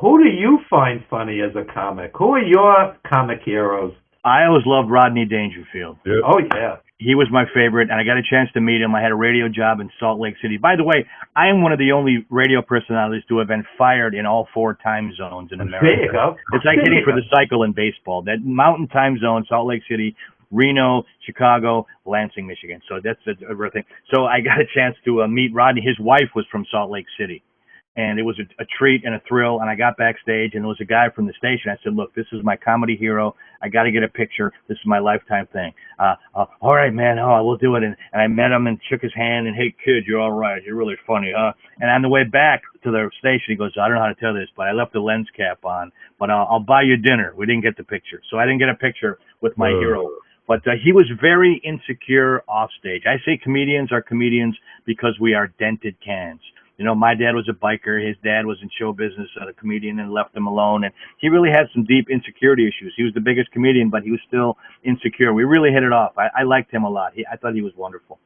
Who do you find funny as a comic? Who are your comic heroes? I always loved Rodney Dangerfield. Yep. Oh, yeah. He was my favorite, and I got a chance to meet him. I had a radio job in Salt Lake City. By the way, I am one of the only radio personalities to have been fired in all 4 time zones in America. There you go. It's like hitting for the cycle in baseball. That mountain time zone, Salt Lake City, Reno, Chicago, Lansing, Michigan. So that's a real thing. So I got a chance to meet Rodney. His wife was from Salt Lake City. and it was a treat and a thrill. And I got backstage, and there was a guy from the station. I said, "Look, this is my comedy hero. I got to get a picture. This is my lifetime thing." All right, man. Oh, we'll do it. And I met him and shook his hand. And, "Hey, kid, you're all right. You're really funny, huh?" And on the way back to the station, he goes, "I don't know how to tell this, but I left the lens cap on. But I'll buy you dinner." We didn't get the picture, so I didn't get a picture with my hero. But he was very insecure off stage. I say comedians are comedians because we are dented cans. You know, my dad was a biker. His dad was in show business, a comedian, and left him alone. And he really had some deep insecurity issues. He was the biggest comedian, but he was still insecure. We really hit it off. I liked him a lot. I thought he was wonderful.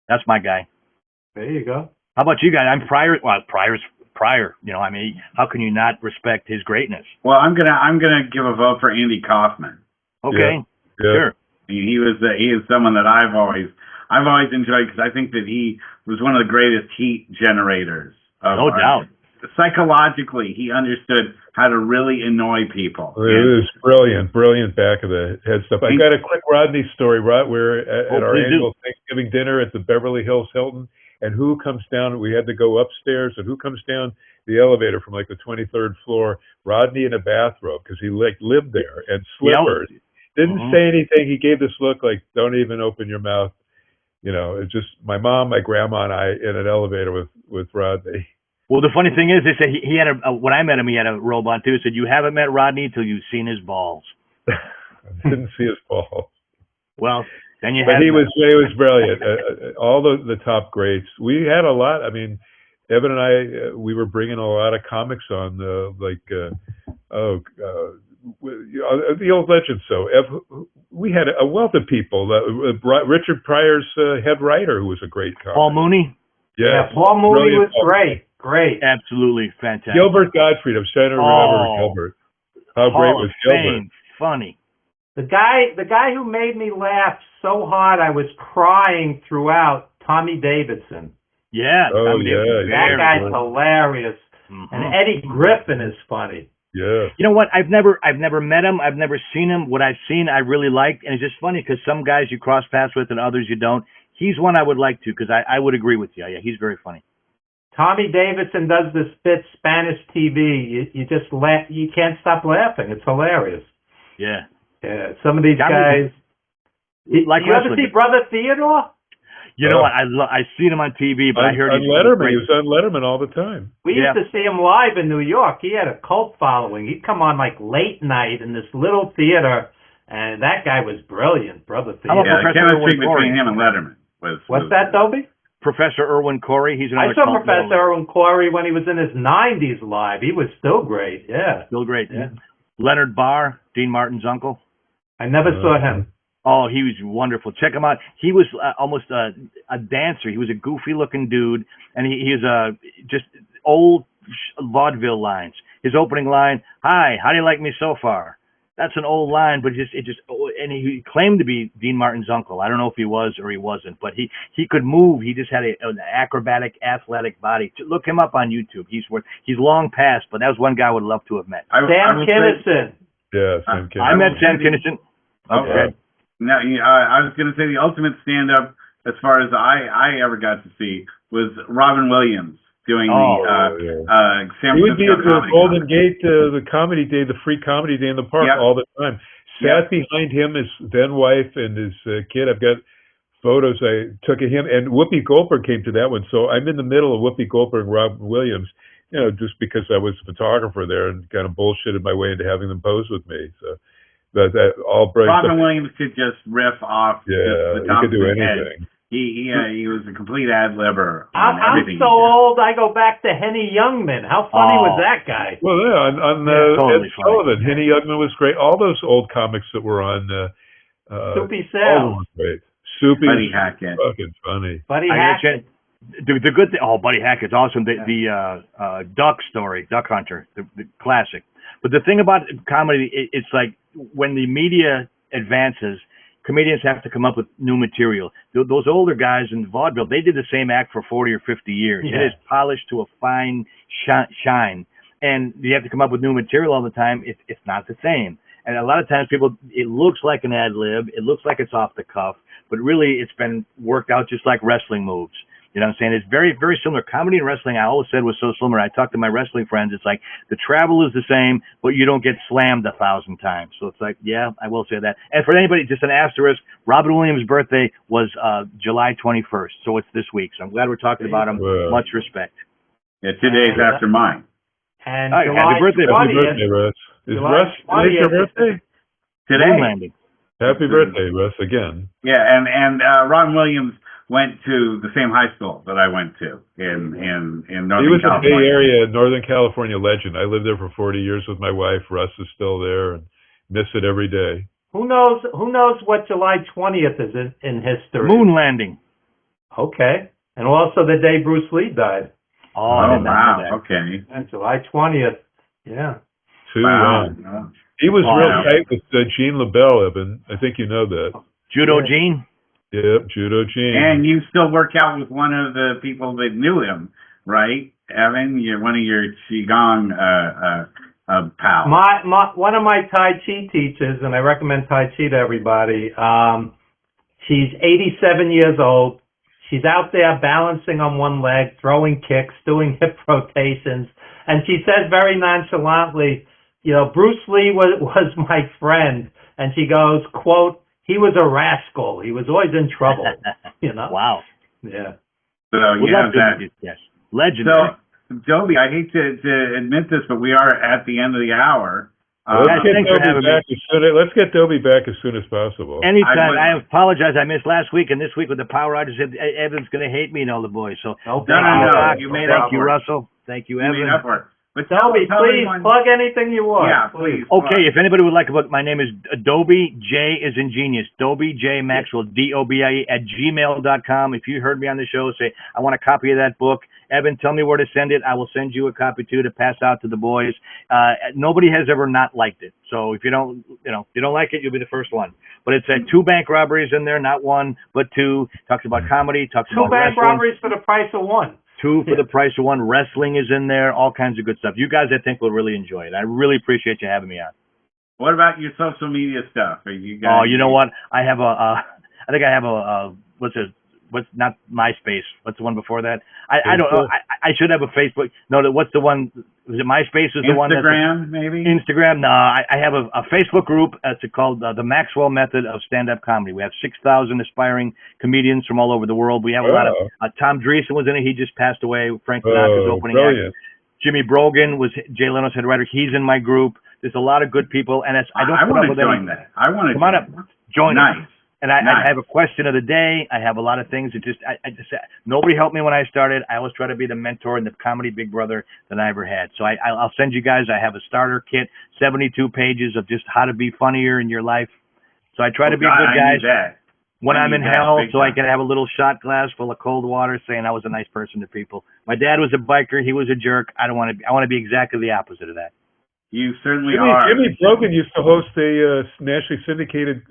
That's my guy. There you go. How about you guys? I'm Pryor. Well, Pryor's Pryor. You know, I mean, how can you not respect his greatness? Well, I'm gonna give a vote for Andy Kaufman. Okay, sure. He is someone that I've always enjoyed because I think that he was one of the greatest heat generators. No doubt. Psychologically, he understood how to really annoy people. It was brilliant back of the head stuff. I got a quick Rodney story. We're at our annual Thanksgiving dinner at the Beverly Hills Hilton, and who comes down? We had to go upstairs, and who comes down the elevator from like the 23rd floor? Rodney in a bathrobe because he lived there, and slippers. Didn't say anything. He gave this look like, "Don't even open your mouth." You know, it's just my mom, my grandma, and I in an elevator with Rodney. Well, the funny thing is, they said he had when I met him, he had a robe on too. Said, "You haven't met Rodney till you've seen his balls." I didn't see his balls. Well, then you. But he was brilliant. All the top greats. We had a lot. I mean, Evan and I, we were bringing a lot of comics on, the old legends. So we had a wealth of people. Richard Pryor's head writer, who was a great comic. Paul Mooney. Yeah, Paul Mooney was great. Absolutely fantastic. Gilbert Gottfried. I'm trying to remember Gilbert. How great was Gilbert? Funny. The guy who made me laugh so hard I was crying throughout. Tommy Davidson. Yeah. That guy's hilarious. And Eddie Griffin is funny. Yeah. You know what? I've never met him. I've never seen him. What I've seen, I really liked, and it's just funny because some guys you cross paths with and others you don't. He's one I would like to because I would agree with you. Yeah, he's very funny. Tommy Davidson does this bit Spanish TV. You just laugh. You can't stop laughing. It's hilarious. Yeah. Yeah. Some of these guys. Like you ever see Brother Theodore? You know what? I seen him on TV, but I heard on Letterman. He was on Letterman all the time. We used to see him live in New York. He had a cult following. He'd come on like late night in this little theater, and that guy was brilliant, Brother Theodore. Yeah, the chemistry between him and Letterman was. What's that, Dobie? Professor Irwin Corey. He's another. I saw Professor Irwin Corey when he was in his 90s live. He was still great. Yeah. Still great. Yeah. Leonard Barr, Dean Martin's uncle. I never saw him. Oh, he was wonderful. Check him out. He was almost a dancer. He was a goofy-looking dude, and he was just old vaudeville lines. His opening line, "Hi, how do you like me so far?" That's an old line, but and he claimed to be Dean Martin's uncle. I don't know if he was or he wasn't, but he could move. He just had an acrobatic, athletic body. Look him up on YouTube. He's long past, but that was one guy I would love to have met. Sam Kinison. Yeah, Sam Kinison. I met Sam Kinison. Okay. Now, I was going to say the ultimate stand-up, as far as I ever got to see, was Robin Williams doing the San Francisco He would be at the Golden Comedy Gate, the comedy day, the free comedy day in the park all the time. Sat behind him, his then wife and his kid. I've got photos I took of him, and Whoopi Goldberg came to that one. So I'm in the middle of Whoopi Goldberg and Robin Williams, just because I was a photographer there and kind of bullshitted my way into having them pose with me. So. That all Robin Williams could just riff off the top he could do of his anything. head. He was a complete ad-libber. I'm so old, I go back to Henny Youngman. How funny was that guy? Well, yeah, on totally Ed Sullivan. Henny Youngman was great. All those old comics that were on Soupy Sal. all of them were great. Soupy, Buddy Hackett. Fucking funny. Buddy Hackett. The good thing, Buddy Hackett's awesome. The Duck story, Duck Hunter, the classic. But the thing about comedy, it's like when the media advances, comedians have to come up with new material. Those older guys in vaudeville, they did the same act for 40 or 50 years. Yeah. It is polished to a fine shine. And you have to come up with new material all the time. It's not the same. And a lot of times it looks like an ad lib. It looks like it's off the cuff. But really, it's been worked out just like wrestling moves. You know what I'm saying? It's very, very similar. Comedy and wrestling, I always said, was so similar. I talked to my wrestling friends. It's like the travel is the same, but you don't get slammed 1,000 times. So it's like, yeah, I will say that. And for anybody, just an asterisk, Robin Williams' birthday was July 21st. So it's this week. So I'm glad we're talking about him. Wow. Much respect. Yeah, 2 days after mine. And Hi, July happy birthday, 20th, Happy birthday, Russ. Is July Russ today's your 20th. birthday? Today. Moon landing. Happy birthday, Russ, again. Yeah, and Ron Williams went to the same high school that I went to in He Northern was a Bay California. Area, Northern California legend. I lived there for 40 years with my wife. Russ is still there and miss it every day. Who knows what July 20th is in history? Moon landing. Okay. And also the day Bruce Lee died. Oh, I Oh, did not know wow. that. Okay. And July 20th. Yeah. Too Wow. long. He was Wow. real tight with Gene LaBelle, Evan. I think you know that. Judo Yeah. Gene? Yep, Judo Gene. And you still work out with one of the people that knew him, right, Evan? You're one of your Qigong pals. One of my Tai Chi teachers, and I recommend Tai Chi to everybody, she's 87 years old. She's out there balancing on one leg, throwing kicks, doing hip rotations, and she says very nonchalantly, Bruce Lee was my friend, and she goes, quote, he was a rascal. He was always in trouble, Wow. Yeah. So, We yeah, love to yes. Legendary. So, Dobie, I hate to admit this, but we are at the end of the hour. Let's get thanks for Dobie having me. back let's get Dobie back as soon as possible. Anytime. I I apologize. I missed last week, and this week with the power outage, Evan's going to hate me and all the boys. So No, no. You made up thank you, for it. Russell. Thank you, You Evan. made up for it. But tell Dobie, please everyone- plug anything you want. Yeah, please. Okay, if anybody would like a book, my name is Dobie, J is in genius, Dobie J Maxwell, DOBIE @gmail.com. If you heard me on the show, say, I want a copy of that book. Evan, tell me where to send it. I will send you a copy too to pass out to the boys. Nobody has ever not liked it. So if you don't like it, you'll be the first one. But it's 2 bank robberies in there, not 1, but 2. Talks about comedy, talks 2 about bank wrestling. robberies for the price of 1. 2 for the price of 1. Wrestling is in there, all kinds of good stuff. You guys, I think, will really enjoy it. I really appreciate you having me on. What about your social media stuff? Are you guys? Oh, you know what? I have I think I have what's not MySpace? What's the one before that? I don't know. I should have a Facebook. No, what's the one? Is it MySpace? Is the one that's Instagram, maybe? Instagram? No, I have a Facebook group. It's called the Maxwell Method of Stand-Up Comedy. We have 6,000 aspiring comedians from all over the world. We have a lot of Tom Dreesen was in it. He just passed away. Frank Sinatra's opening brilliant. act. Jimmy Brogan was Jay Leno's head writer. He's in my group. There's a lot of good people, and I want to join that. I want to Come on up. Join us. Nice. And I Nice. have a question of the day. I have a lot of things that nobody helped me when I started. I always try to be the mentor and the comedy big brother that I ever had. So I'll send you guys. I have a starter kit, 72 pages of just how to be funnier in your life. So I try to be a good guy when I'm in hell, so I can have a little shot glass full of cold water, saying I was a nice person to people. My dad was a biker. He was a jerk. I want to be exactly the opposite of that. You certainly are. Jimmy Brogan used to host a nationally syndicated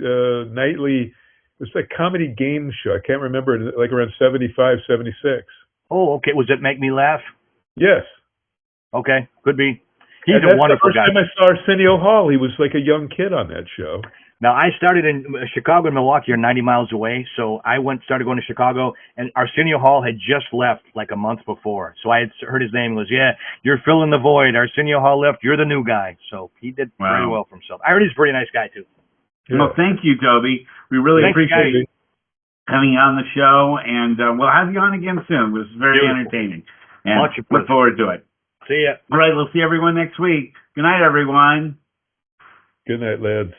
nightly. It was a comedy game show. I can't remember, like around 75, 76. Oh, okay. Was it Make Me Laugh? Yes. Okay, could be. He's And a that's wonderful the guy. first time I saw Arsenio Hall. He was like a young kid on that show. Now, I started in Chicago and Milwaukee are 90 miles away, so I started going to Chicago, and Arsenio Hall had just left like a month before. So I had heard his name and was, yeah, you're filling the void. Arsenio Hall left. You're the new guy. So he did very well for himself. I heard he's a pretty nice guy, too. Yeah. Well, thank you, Dobie. We really appreciate you coming on the show, and we'll have you on again soon. It was very entertaining, and look forward to it. See ya. All right, we'll see everyone next week. Good night, everyone. Good night, lads.